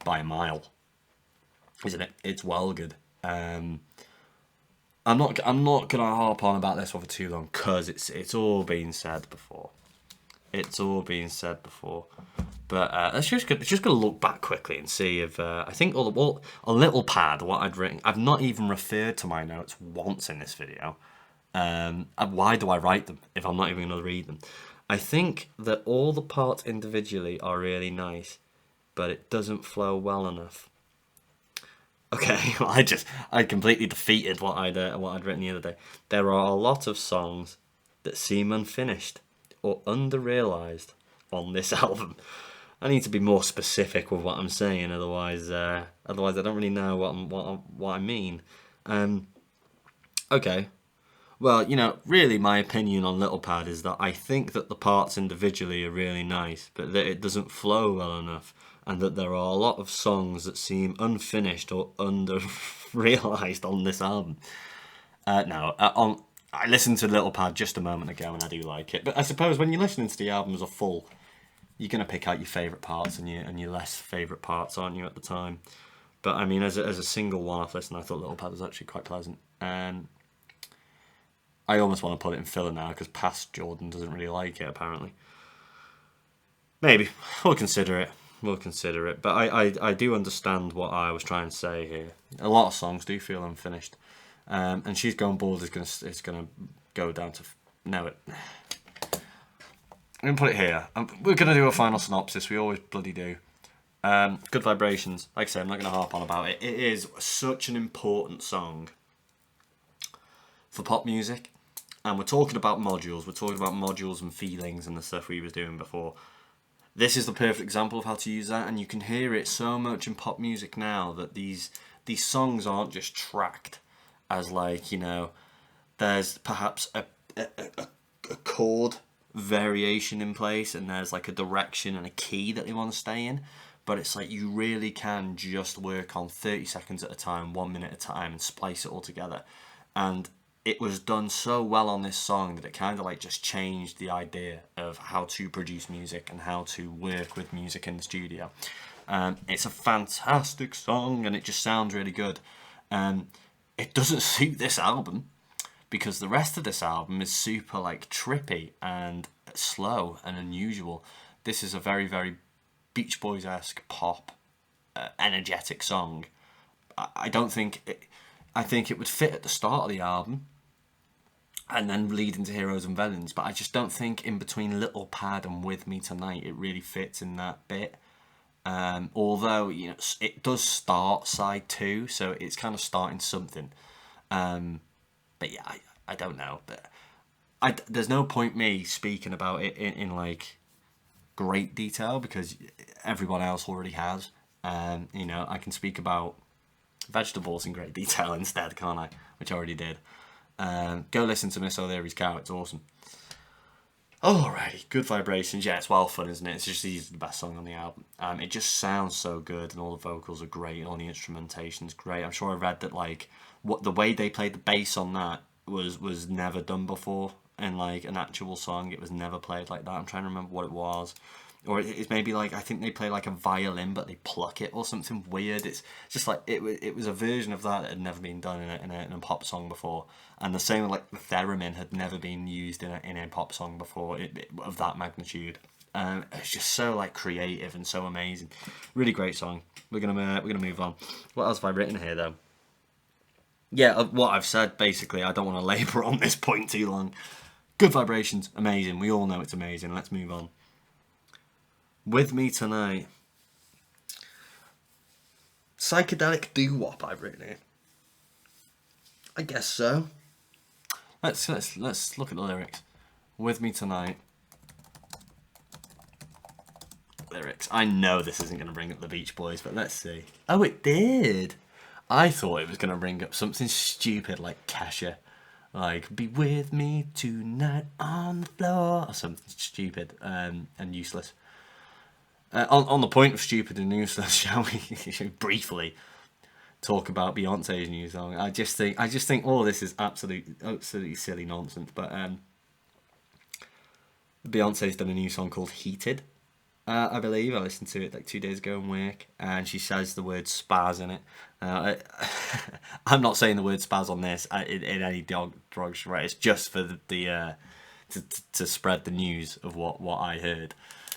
by a mile. Isn't it? It's well good. I'm not gonna harp on about this one for too long because it's all been said before. It's all been said before. But let's just gonna look back quickly and see if I think a little pad what I'd written. I've not even referred to my notes once in this video. Why do I write them if I'm not even gonna read them? I think that all the parts individually are really nice, but it doesn't flow well enough. Okay, well, I completely defeated what I'd written the other day. There are a lot of songs that seem unfinished or under-realised on this album. I need to be more specific with what I'm saying, otherwise I don't really know what I mean. Okay. Well, really my opinion on Little Pad is that I think that the parts individually are really nice, but that it doesn't flow well enough, and that there are a lot of songs that seem unfinished or under-realised on this album. No, I listened to Little Pad just a moment ago and I do like it, but I suppose when you're listening to the album as a full, you're going to pick out your favourite parts and your less favourite parts, aren't you, at the time? But I mean, as a single one-off listen, I thought Little Pad was actually quite pleasant. I almost want to put it in filler now because past Jordan doesn't really like it, apparently. Maybe. We'll consider it. But I do understand what I was trying to say here. A lot of songs do feel unfinished. And She's Going Bald is gonna go down to... No, I'm going to put it here. We're going to do a final synopsis. We always bloody do. Good Vibrations. Like I said, I'm not going to harp on about it. It is such an important song for pop music. And we're talking about modules. We're talking about modules and feelings and the stuff we was doing before. This is the perfect example of how to use that. And you can hear it so much in pop music now that these songs aren't just tracked as there's perhaps a chord variation in place and there's like a direction and a key that they want to stay in, but it's like you really can just work on 30 seconds at a time, 1 minute at a time, and splice it all together. And it was done so well on this song that it kind of like just changed the idea of how to produce music and how to work with music in the studio. It's a fantastic song and it just sounds really good. It doesn't suit this album, because the rest of this album is super like trippy and slow and unusual. This is a very, very Beach Boys-esque pop, energetic song. I think it would fit at the start of the album and then lead into Heroes and Villains, but I just don't think in between Little Pad and With Me Tonight it really fits in that bit. Although it does start side 2, so it's kind of starting something. But yeah, I don't know. But there's no point me speaking about it in like great detail because everyone else already has. I can speak about vegetables in great detail instead, can't I? Which I already did. Go listen to Miss O'Leary's Cow. It's awesome. Alrighty, Good Vibrations. Yeah, it's well fun, isn't it? It's just the best song on the album. It just sounds so good, and all the vocals are great, and all the instrumentation's great. I'm sure I read that the way they played the bass on that was never done before in like an actual song. It was never played like that. I'm trying to remember what it was, or it's maybe like I think they play like a violin, but they pluck it or something weird. It's just like it was a version of that had never been done in a pop song before. And the same with like the theremin had never been used in a pop song before of that magnitude. It's just so like creative and so amazing. Really great song. We're gonna move on. What else have I written here though? Yeah, what I've said basically. I don't want to labour on this point too long. Good Vibrations, amazing. We all know it's amazing. Let's move on. With Me Tonight. Psychedelic doo-wop I've written here. I guess so. Let's look at the lyrics. With Me Tonight. Lyrics. I know this isn't going to bring up the Beach Boys, but let's see. Oh, it did. I thought it was going to bring up something stupid like Kesha. Like, be with me tonight on the floor. Or something stupid and useless. On the point of stupid and useless, shall we briefly talk about Beyonce's new song? I just think all this is absolutely silly nonsense. But Beyonce's done a new song called Heated. I believe I listened to it like 2 days ago in work, and she says the word spaz in it. I'm not saying the word spaz on this in any drugs, right? It's just for the spread the news of what I heard.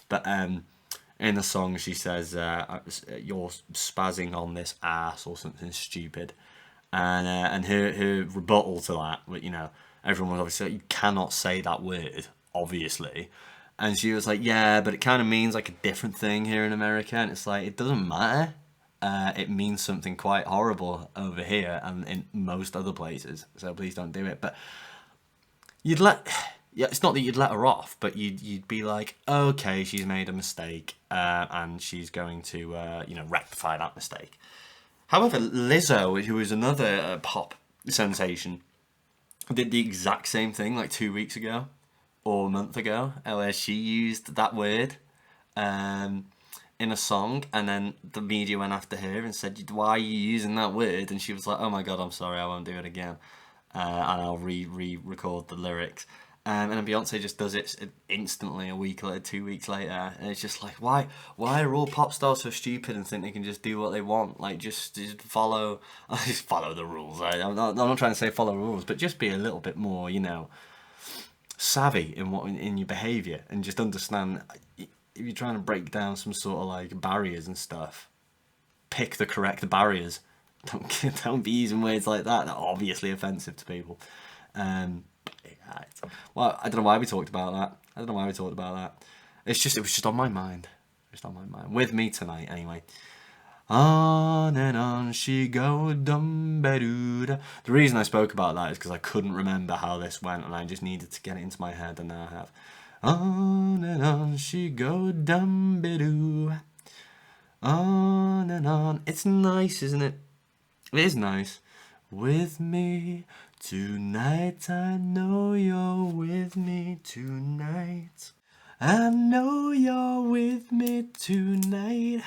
But in the song she says you're spazzing on this ass or something stupid, and her rebuttal to that, everyone was obviously like, you cannot say that word, obviously. And she was like, yeah, but it kind of means like a different thing here in America. And it's like, it doesn't matter. It means something quite horrible over here and in most other places. So please don't do it. But yeah, it's not that you'd let her off, but you'd be like, okay, she's made a mistake, and she's going to rectify that mistake. However, Lizzo, who is another pop sensation, did the exact same thing like 2 weeks ago or a month ago, where she used that word in a song, and then the media went after her and said, "Why are you using that word?" And she was like, "Oh my god, I'm sorry, I won't do it again, and I'll re-record the lyrics." And then Beyonce just does it instantly a week later, 2 weeks later, and it's just like, why are all pop stars so stupid and think they can just do what they want? Like, just follow, just follow the rules. I'm not trying to say follow rules, but just be a little bit more, savvy in your behaviour, and just understand if you're trying to break down some sort of like barriers and stuff, pick the correct barriers. Don't be using words like that are obviously offensive to people. Well, I don't know why we talked about that. It was just on my mind. With me tonight, anyway. On and on she go, dum-ba-doo-da. The reason I spoke about that is because I couldn't remember how this went, and I just needed to get it into my head, and now I have. On and on she go, dum-ba-doo. On and on. It's nice, isn't it? It is nice. With me tonight, I know you're with me tonight. I know you're with me tonight.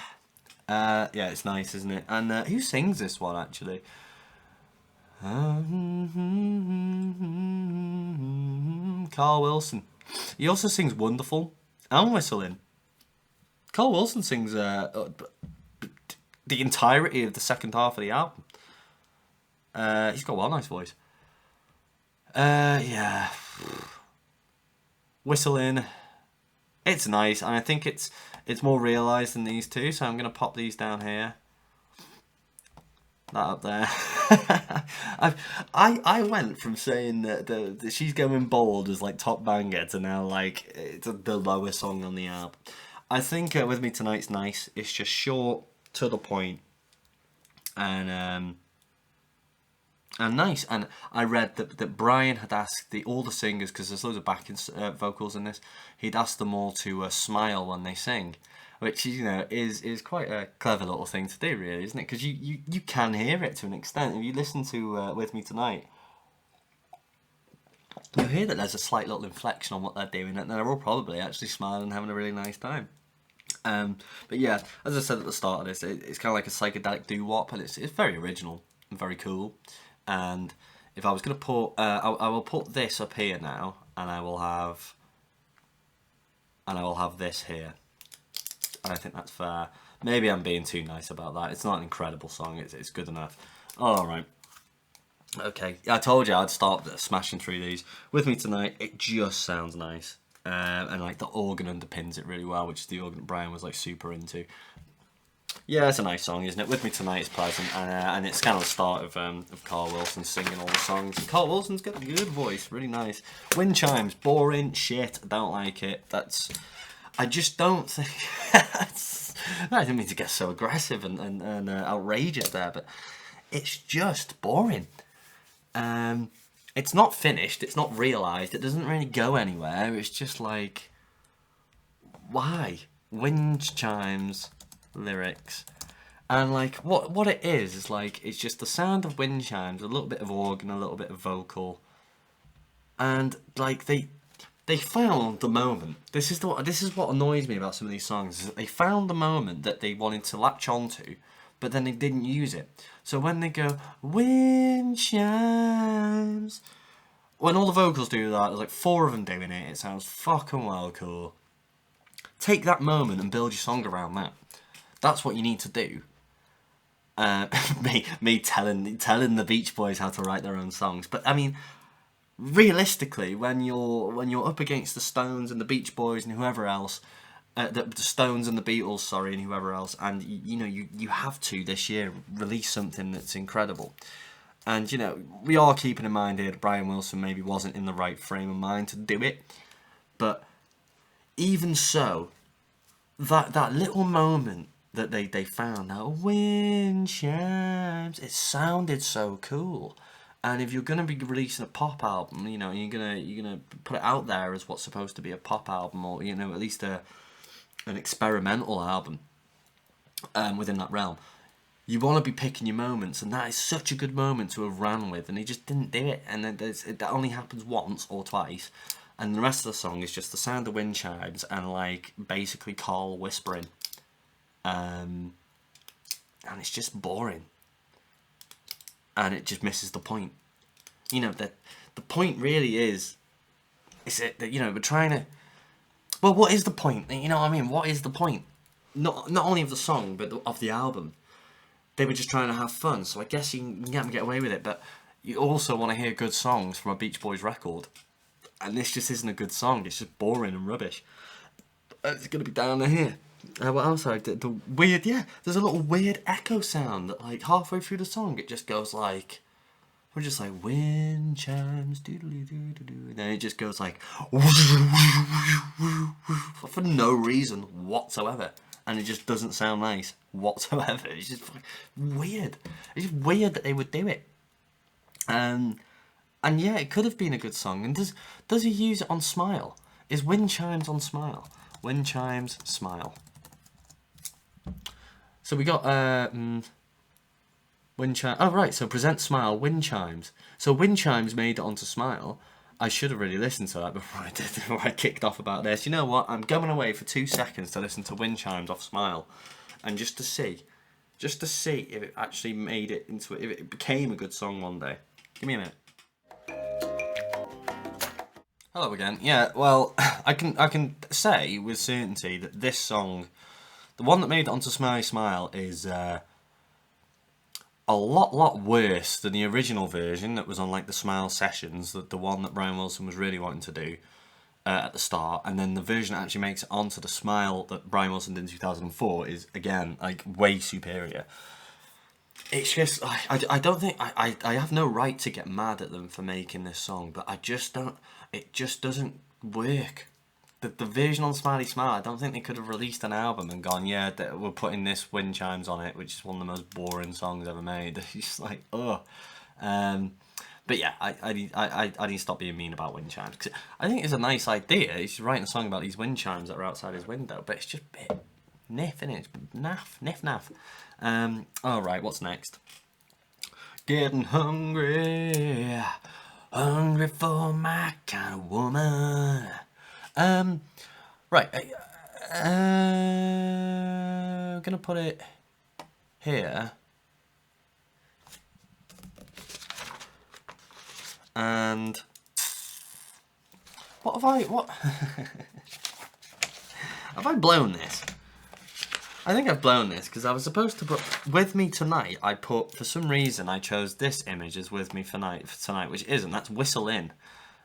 Yeah, it's nice, isn't it? And who sings this one, actually? Carl Wilson. He also sings Wonderful and Whistling. Carl Wilson sings the entirety of the second half of the album. He's got one nice voice. Yeah. Whistling. It's nice, and I think it's more realised than these two, so I'm going to pop these down here. That up there. I went from saying that She's Going Bold as like top banger to now like it's the lowest song on the album. I think With Me Tonight's nice. It's just short, to the point, and nice. And I read that Brian had asked all the singers, because there's loads of backing vocals in this, he'd asked them all to smile when they sing, which is quite a clever little thing to do, really, isn't it? Because you can hear it to an extent. If you listen to With Me Tonight, you'll hear that there's a slight little inflection on what they're doing, and they're all probably actually smiling and having a really nice time. But yeah, as I said at the start of this, it's kind of like a psychedelic doo-wop, and it's very original and very cool. And if I was going to put, I will put this up here now, and I will have this here. And I think that's fair. Maybe I'm being too nice about that. It's not an incredible song. It's good enough. All right. Okay. I told you I'd start smashing through these. With Me Tonight, it just sounds nice. And like the organ underpins it really well, which is the organ that Brian was like super into. Yeah, it's a nice song, isn't it? With Me Tonight is pleasant, and it's kind of the start of Carl Wilson singing all the songs. And Carl Wilson's got a good voice, really nice. Wind Chimes, boring, shit, I don't like it. I just don't think... I didn't mean to get so aggressive and outrageous there, but it's just boring. It's not finished, it's not realised, it doesn't really go anywhere. It's just like, why? Wind Chimes lyrics, and like what it is like, it's just the sound of wind chimes, a little bit of organ, a little bit of vocal, and like they found the moment. This is what annoys me about some of these songs, is that they found the moment that they wanted to latch onto, but then they didn't use it. So when they go wind chimes, when all the vocals do that, there's like 4 of them doing it, it sounds fucking well cool. Take that moment and build your song around that. That's what you need to do. Me telling the Beach Boys how to write their own songs, but I mean, realistically, when you're up against the Stones and the Beach Boys and whoever else, the Stones and the Beatles, sorry, and whoever else, and you have to this year release something that's incredible. And we are keeping in mind here that Brian Wilson maybe wasn't in the right frame of mind to do it, but even so, that little moment that they found, that wind chimes, it sounded so cool, And if you're gonna be releasing a pop album, you know, you're gonna put it out there as what's supposed to be a pop album, or you know, at least an experimental album, within that realm. You want to be picking your moments, and that is such a good moment to have ran with, and he just didn't do it. And then that only happens once or twice, and the rest of the song is just the sound of wind chimes and like basically Carl whispering, and it's just boring. And it just misses the point. You know, the point really is it that, you know, we're trying to... Well, what is the point? You know what I mean? What is the point? Not only of the song, but of the album. They were just trying to have fun, so I guess you can get away with it, but you also want to hear good songs from a Beach Boys record. And this just isn't a good song, it's just boring and rubbish. It's going to be down to here. What else? The weird, yeah, there's a little weird echo sound that, like, halfway through the song, it just goes like, we're just like, wind chimes, doodly-doo-doo-doo, and then it just goes like, for no reason whatsoever, and it just doesn't sound nice whatsoever. It's just weird. It's just weird that they would do it. And yeah, it could have been a good song. And does he use it on Smile? Is wind chimes on Smile? Wind chimes, Smile. So we got wind chime. Oh right, so present Smile, wind chimes. So wind chimes made it onto Smile. I should have really listened to that before I kicked off about this. You know what? I'm going away for 2 seconds to listen to wind chimes off Smile, and just to see if it actually made it into, if it became a good song one day. Give me a minute. Hello again. Yeah, well, I can say with certainty that this song, the one that made it onto Smiley Smile, is a lot worse than the original version that was on like the Smile sessions, the one that Brian Wilson was really wanting to do at the start, and then the version that actually makes it onto the Smile that Brian Wilson did in 2004 is again like way superior. It's just I don't think I have no right to get mad at them for making this song, but I just don't. It just doesn't work. The version on Smiley Smile, I don't think they could have released an album and gone, yeah, we're putting this wind chimes on it, which is one of the most boring songs ever made. It's just like, oh. But yeah, I need to stop being mean about wind chimes. Cause I think it's a nice idea. He's writing a song about these wind chimes that are outside his window, but it's just a bit niff, innit? It's naff. Alright, what's next? Getting hungry. Hungry for my kind of woman. Right. I'm gonna put it here. And what have I blown this? I think I've blown this because I was supposed to put With Me Tonight. I put, for some reason, I chose this image as With Me for tonight, which isn't. That's Whistle In.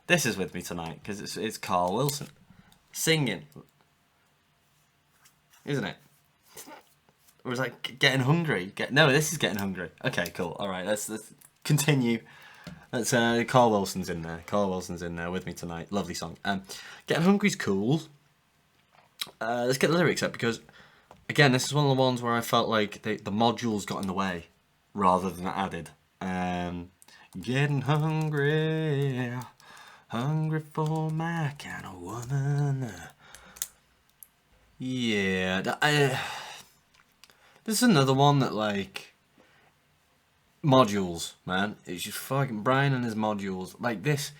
This is With Me Tonight because it's Carl Wilson singing, isn't it? Or was like Getting Hungry? No, this is Getting Hungry. Okay, cool. All right, let's continue. Let's Carl Wilson's in there. Carl Wilson's in there. With Me Tonight. Lovely song. Getting Hungry's cool. Let's get the lyrics up because, again, this is one of the ones where I felt like the modules got in the way rather than added. Getting hungry, hungry for my kind of woman. Yeah, this is another one that, like, modules, man. It's just fucking Brian and his modules. Like this.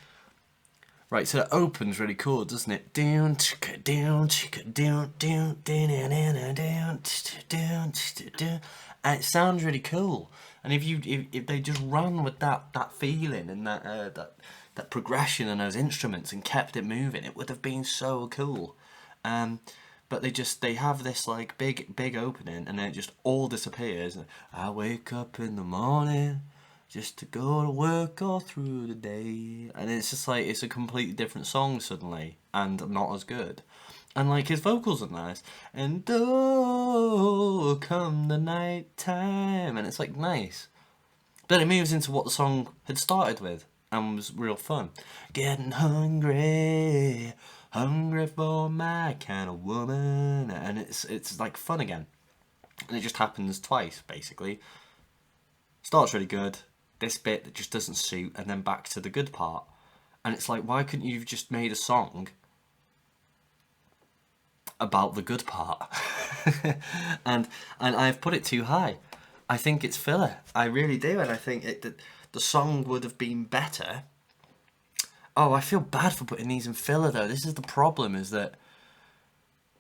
Right, so it opens really cool, doesn't it? Down, down, down, down, down, and it sounds really cool. And if they just ran with that feeling and that progression and those instruments and kept it moving, it would have been so cool. But they have this like big opening and then it just all disappears. I wake up in the morning just to go to work all through the day, and it's just like it's a completely different song suddenly and not as good. And like his vocals are nice, and oh come the night time, and it's like nice. Then it moves into what the song had started with and was real fun. Getting hungry, hungry for my kind of woman, and it's like fun again. And it just happens twice basically. Starts really good, this bit that just doesn't suit, and then back to the good part. And it's like, why couldn't you have just made a song about the good part? and I've put it too high. I think it's filler. I really do, and I think the song would have been better. Oh, I feel bad for putting these in filler though. This is the problem, is that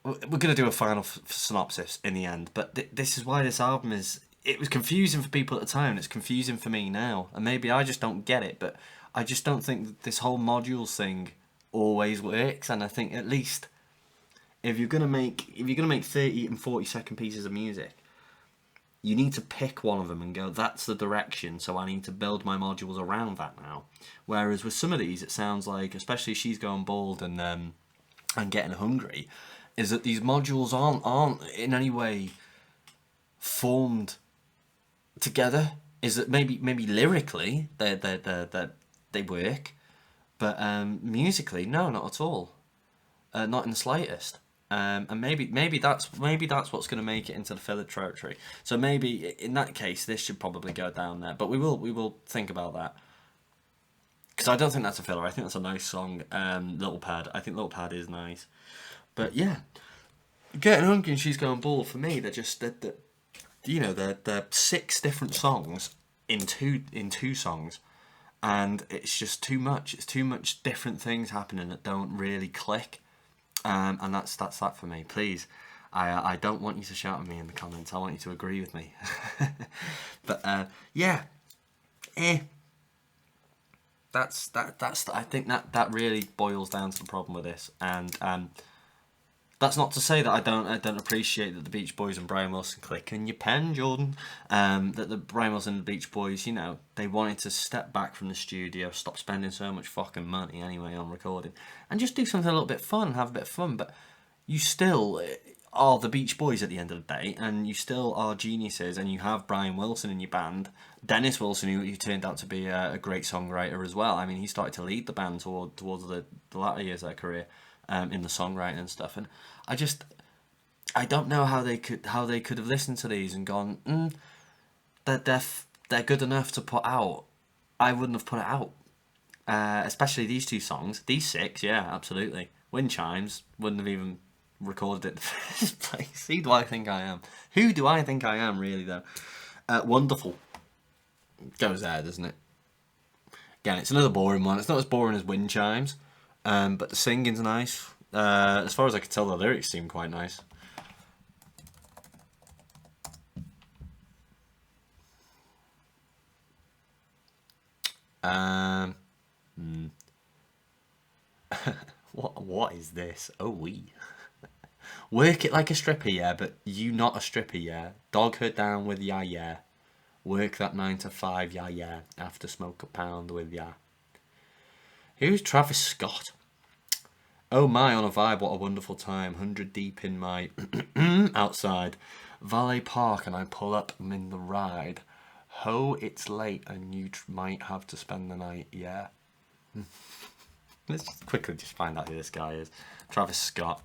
we're going to do a final synopsis in the end, but this is why this album is... It was confusing for people at the time, and it's confusing for me now. And maybe I just don't get it, but I just don't think that this whole modules thing always works. And I think at least if you're gonna make 30 and 40-second pieces of music, you need to pick one of them and go, that's the direction, so I need to build my modules around that now. Whereas with some of these, it sounds like, especially She's Going Bald and Gettin Hungry, is that these modules aren't in any way formed together. Is that maybe lyrically they work, but musically, no, not at all, not in the slightest. And maybe that's what's going to make it into the filler territory. So maybe in that case, this should probably go down there. But we will think about that, because I don't think that's a filler. I think that's a nice song. Little Pad. I think Little Pad is nice. But yeah, Gettin Hungry and She's Going Bald, for me, they're 6 different songs in two songs, and it's just too much. It's too much different things happening that don't really click. And that's that for me. Please, I don't want you to shout at me in the comments. I want you to agree with me. But yeah, that's I think that really boils down to the problem with this. And that's not to say that I don't appreciate that the Beach Boys and Brian Wilson click in your pen, Jordan. That the Brian Wilson and the Beach Boys, they wanted to step back from the studio, stop spending so much fucking money anyway on recording, and just do something a little bit fun, have a bit of fun. But you still are the Beach Boys at the end of the day, and you still are geniuses, and you have Brian Wilson in your band, Dennis Wilson, who turned out to be a great songwriter as well. I mean, he started to lead the band towards the latter years of their career. In the songwriting and stuff, and I don't know how they could have listened to these and gone, they're good enough to put out. I wouldn't have put it out, especially these 2 songs. These 6, yeah, absolutely. Chimes wouldn't have even recorded it in the first place. Who do I think I am? Who do I think I am, really, though? Wonderful goes there, doesn't it? Again, it's another boring one. It's not as boring as Chimes. But the singing's nice. As far as I could tell, the lyrics seem quite nice. What is this? Oh, work it like a stripper, yeah, but you not a stripper, yeah. Dog her down with ya, yeah. Work that 9 to 5, yeah, yeah. After smoke a pound with ya. Who's Travis Scott? Oh my, on a vibe, what a wonderful time. 100 deep in my outside valet park, and I pull up in the ride. Ho, it's late and you might have to spend the night, yeah. Let's quickly find out who this guy is. Travis Scott.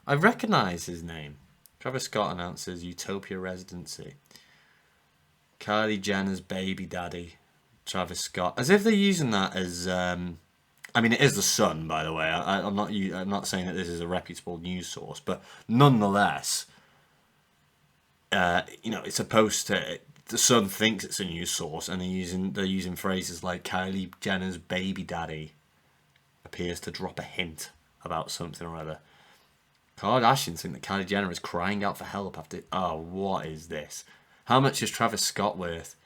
I recognise his name. Travis Scott announces Utopia residency. Kylie Jenner's baby daddy. Travis Scott. As if they're using that as... I mean, it is The Sun, by the way. I'm not saying that this is a reputable news source, but nonetheless, it's supposed to... The Sun thinks it's a news source, and they're using phrases like Kylie Jenner's baby daddy appears to drop a hint about something or other. Kardashians think that Kylie Jenner is crying out for help after... Oh, what is this? How much is Travis Scott worth?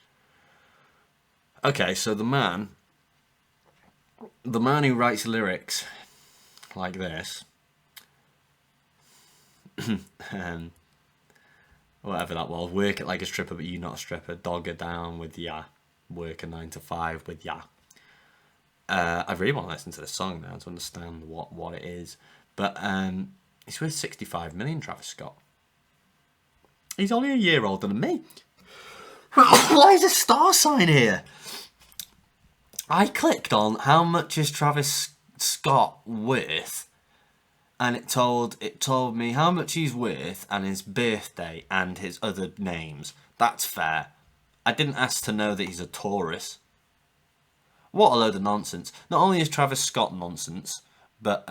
Okay, so the man who writes lyrics like this, whatever that was, work it like a stripper but you not a stripper, dog her down with ya, work a 9 to 5 with ya. I really want to listen to the song now to understand what it is, but it's worth 65 million, Travis Scott. He's only a year older than me. Why is a star sign here? I clicked on how much is Travis Scott worth, and it told me how much he's worth and his birthday and his other names. That's fair. I didn't ask to know that he's a Taurus. What a load of nonsense. Not only is Travis Scott nonsense, but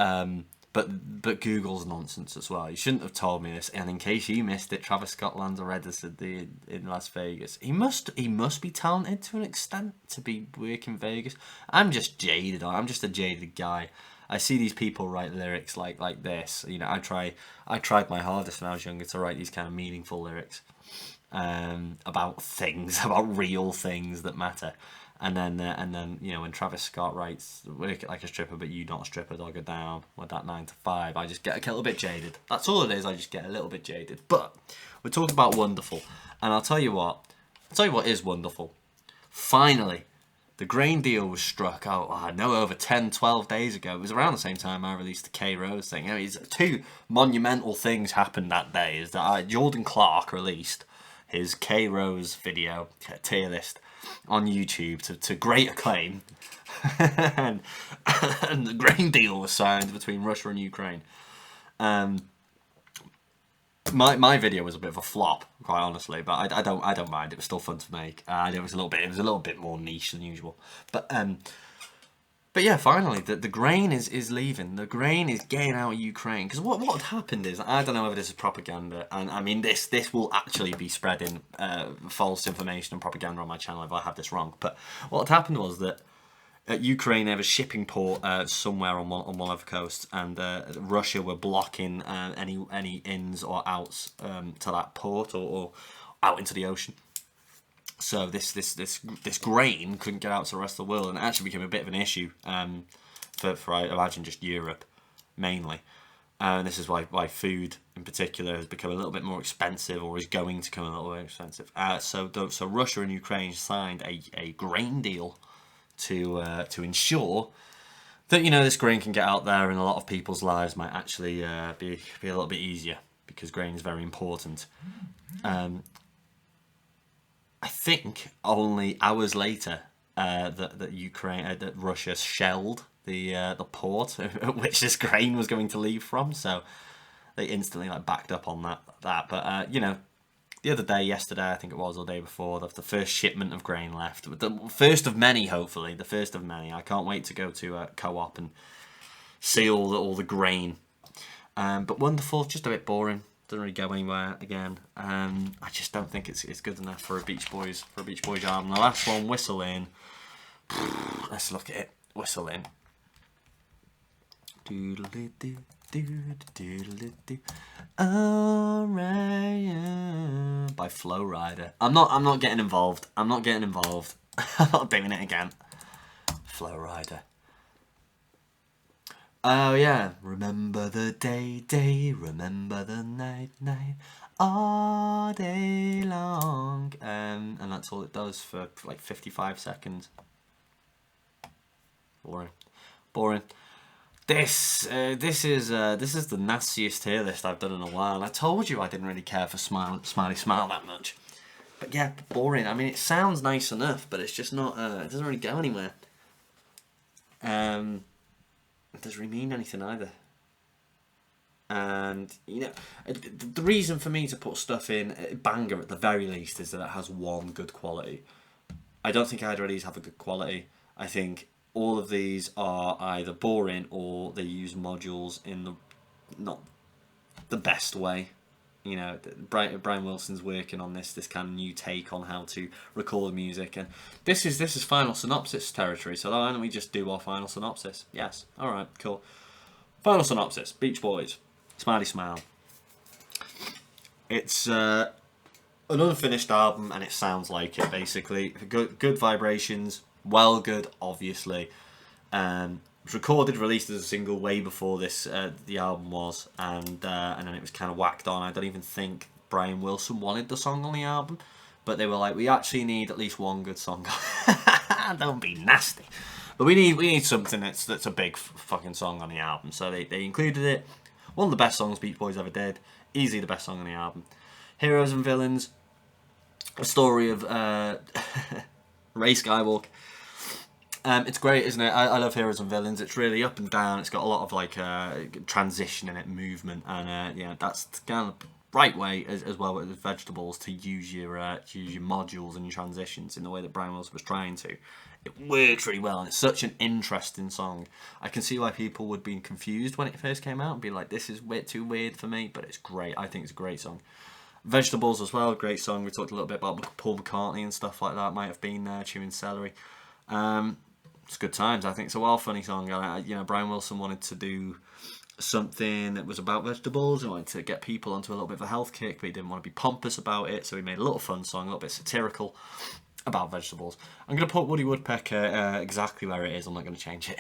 Google's nonsense as well. You shouldn't have told me this. And in case you missed it, Travis Scott lands a registered in Las Vegas. He must be talented to an extent to be working Vegas. I'm just jaded. I'm just a jaded guy. I see these people write lyrics like this. You know, I tried my hardest when I was younger to write these kind of meaningful lyrics about things, about real things that matter. And then you know, when Travis Scott writes "Work it like a stripper, but you not a stripper, dog it down with that 9 to 5," I just get a little bit jaded. That's all it is. I just get a little bit jaded. But we're talking about wonderful, and I'll tell you what is wonderful. Finally, the grain deal was struck out. I know over 10, 12 days ago. It was around the same time I released the K Rose thing. I mean, two monumental things happened that day. Is that Jordan Clark released his K Rose video, Tierlist, on YouTube to great acclaim, and the grain deal was signed between Russia and Ukraine. My video was a bit of a flop, quite honestly, but I don't mind. It was still fun to make. It was a little bit more niche than usual, but yeah, finally the grain is leaving. The grain is getting out of Ukraine, because what had happened is, I don't know whether this is propaganda, and I mean this will actually be spreading false information and propaganda on my channel if I have this wrong. But what had happened was that at Ukraine, there was a shipping port somewhere on one of the coasts, and Russia were blocking any ins or outs to that port or out into the ocean. So this grain couldn't get out to the rest of the world, and it actually became a bit of an issue for I imagine just Europe mainly. And this is why food in particular has become a little bit more expensive, or is going to become a little bit expensive. So Russia and Ukraine signed a grain deal to ensure that, you know, this grain can get out there, and a lot of people's lives might actually be a little bit easier, because grain is very important. I think only hours later that Russia shelled the port at which this grain was going to leave from, so they instantly backed up on that. But you know, the other day, yesterday I think it was, or the day before, the first shipment of grain left. The first of many, hopefully, the first of many. I can't wait to go to a co-op and see all the grain. But wonderful, just a bit boring. Doesn't really go anywhere again. I just don't think it's good enough for a Beach Boys album. The last one, Whistle In. Let's look at it. Whistle In. Doodle-doo, doodle-doo. Alright, by Flow Rider. I'm not getting involved. I'm not doing it again. Flow Rider. Oh yeah, remember the day, remember the night, all day long. And that's all it does for like 55 seconds. Boring. This is the nastiest tier list I've done in a while. I told you I didn't really care for Smiley Smile that much. But yeah, boring. I mean, it sounds nice enough, but it's just not. It doesn't really go anywhere. It doesn't really mean anything either. And you know, the reason for me to put stuff in banger at the very least is that it has one good quality. I don't think either of these have a good quality. I think all of these are either boring, or they use modules in the not the best way. You know, Brian Wilson's working on this kind of new take on how to record music, and this is final synopsis territory. So why don't we just do our final synopsis? Yes, all right, cool. Final synopsis: Beach Boys, Smiley Smile. It's an unfinished album, and it sounds like it basically. Good vibrations, well, good, obviously. It was recorded, released as a single way before this the album was, and then it was kind of whacked on. I don't even think Brian Wilson wanted the song on the album, but they were like, we actually need at least one good song. Don't be nasty, but we need something that's a big fucking song on the album. So they included it. One of the best songs Beach Boys ever did, easily the best song on the album. Heroes and Villains, a story of Ray Skywalker. It's great, isn't it? I love Heroes and Villains. It's really up and down. It's got a lot of transition in it, movement, and yeah, that's kind of right way as well as vegetables to use your modules and your transitions in the way that Brian Wilson was trying to. It works really well, and it's such an interesting song. I can see why people would be confused when it first came out and be like, this is a bit too weird for me, but it's great. I think it's a great song. Vegetables as well, great song. We talked a little bit about Paul McCartney and stuff like that. Might have been there, chewing celery. It's good times. I think it's a wild, funny song. Brian Wilson wanted to do something that was about vegetables and wanted to get people onto a little bit of a health kick, but he didn't want to be pompous about it, so he made a little fun song, a little bit satirical about vegetables. I'm going to put Woody Woodpecker exactly where it is. I'm not going to change it.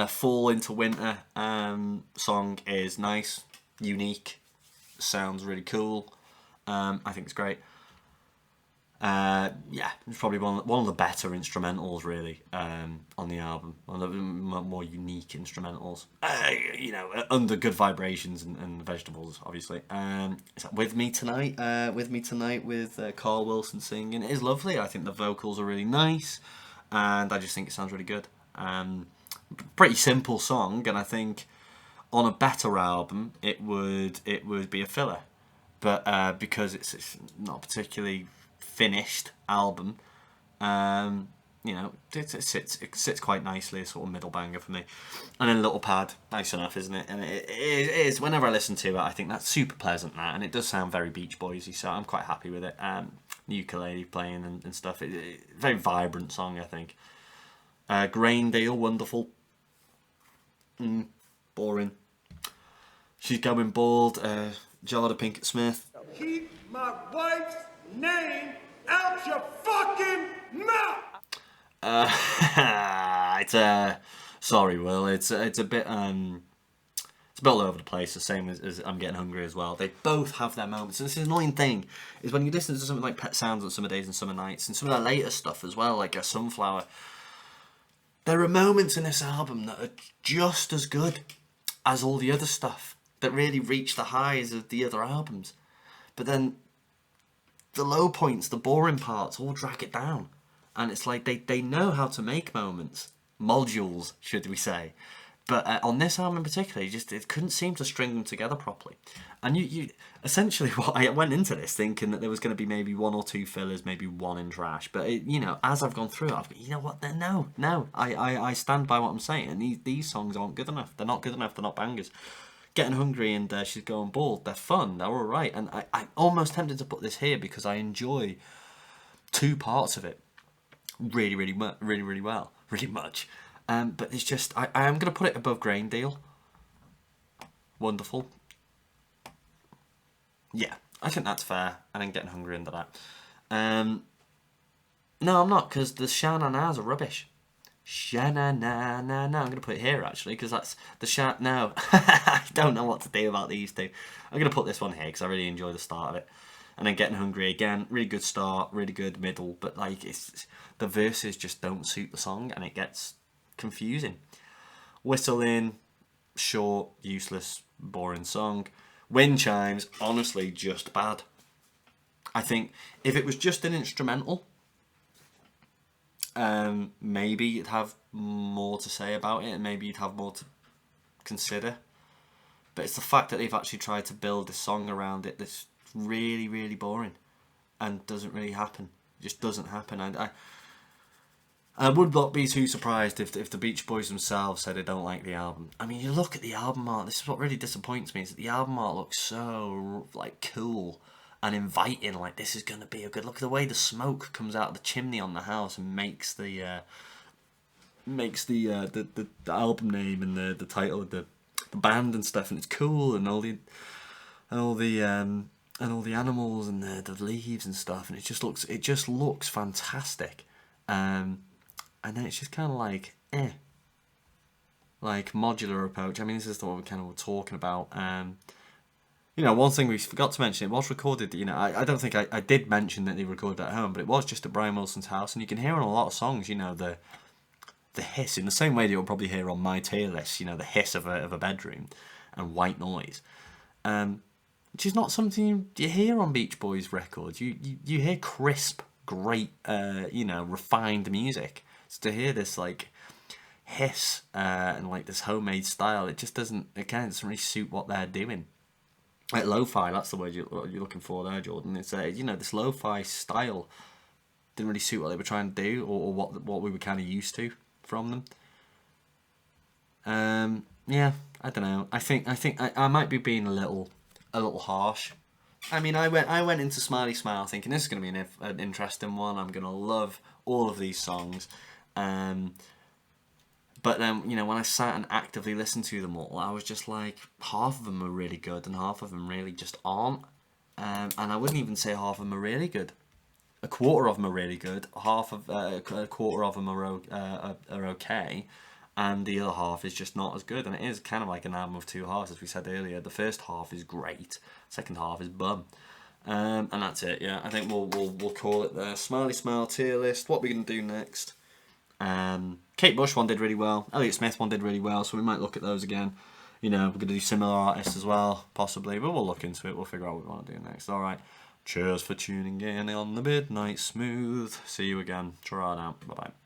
Fall into Winter song is nice, unique, sounds really cool. I think it's great. It's probably one of the better instrumentals, really, on the album. One of the more unique instrumentals. Under Good Vibrations and Vegetables, obviously. Is that With Me Tonight? With Me Tonight with Carl Wilson singing. It is lovely. I think the vocals are really nice, and I just think it sounds really good. Pretty simple song, and I think on a better album it would be a filler, but because it's not particularly finished album, it sits quite nicely, a sort of middle banger for me. And then Little Pad, nice enough, isn't it? And it is, whenever I listen to it, I think that's super pleasant, and it does sound very Beach Boysy, so I'm quite happy with it. Ukulele playing and stuff, very vibrant song, I think. Grain Deal, wonderful. Boring. She's Going Bald, Jada Pinkett Smith. Keep my wife's name out your fucking mouth. Sorry, Will. It's a bit all over the place. The same as I'm Getting Hungry as well. They both have their moments. And this is an annoying thing is when you listen to something like Pet Sounds on Summer Days and Summer Nights and some of their later stuff as well, like a Sunflower. There are moments in this album that are just as good as all the other stuff that really reach the highs of the other albums. But then the low points, the boring parts, all drag it down. And it's like they know how to make moments. Modules, should we say. But on this album in particular, it couldn't seem to string them together properly. And you essentially, what I went into this thinking that there was going to be maybe one or two fillers, maybe one in trash. But as I've gone through it, I've got, you know what? No. I stand by what I'm saying. And these songs aren't good enough. They're not good enough. They're not bangers. Getting Hungry and She's Going Bald, they're fun. They're all right. And I'm almost tempted to put this here because I enjoy two parts of it really well, really much. But it's just, I am going to put it above Grain Deal. Wonderful. Yeah, I think that's fair. And then Getting Hungry under that. No, I'm not, because the sha-na-nas are rubbish. Sha-na-na-na-na. I'm going to put it here, actually, because that's the sha... No, I don't know what to do about these two. I'm going to put this one here, because I really enjoy the start of it. And then Getting Hungry again, really good start, really good middle, but the verses just don't suit the song, and it gets confusing. Whistling, short, useless, boring song. Wind Chimes, honestly, just bad. I think if it was just an instrumental, maybe you'd have more to say about it, and maybe you'd have more to consider. But it's the fact that they've actually tried to build a song around it that's really, really boring and doesn't really happen. It just doesn't happen. I would not be too surprised if the Beach Boys themselves said they don't like the album. I mean, you look at the album art, this is what really disappoints me, is that the album art looks so, cool and inviting, this is going to be a good look. At the way the smoke comes out of the chimney on the house and makes the album name and the title of the band and stuff, and it's cool, and all the animals and the leaves and stuff, and it just looks fantastic. And then it's just kind of modular approach. I mean, this is what we kind of were talking about. One thing we forgot to mention, it was recorded, I don't think I did mention that they recorded at home, but it was just at Brian Wilson's house, and you can hear on a lot of songs, the hiss, in the same way that you'll probably hear on my Tierlist, the hiss of a bedroom and white noise. Which is not something you hear on Beach Boys records. You hear crisp, great, refined music. So to hear this hiss and this homemade style, it just doesn't really suit what they're doing. Like lo-fi, that's the word you're looking for there, Jordan. It's this lo-fi style didn't really suit what they were trying to do, or what we were kind of used to from them. Yeah, I don't know. I think I might be being a little harsh. I mean, I went into Smiley Smile thinking this is going to be an interesting one. I'm going to love all of these songs. But then, when I sat and actively listened to them all, I was just like, half of them are really good and half of them really just aren't. And I wouldn't even say half of them are really good. A quarter of them are really good. A quarter of them are okay, and the other half is just not as good. And it is kind of like an album of two halves, as we said earlier. The first half is great. Second half is bum. And that's it. Yeah, I think we'll call it there. Smiley Smile tier list. What are we gonna do next? Kate Bush one did really well. Elliott Smith one did really well. So we might look at those again. We're gonna do similar artists as well, possibly. But we'll look into it. We'll figure out what we want to do next. All right. Cheers for tuning in on the Midnight Smooth. See you again. Try it out. Bye bye.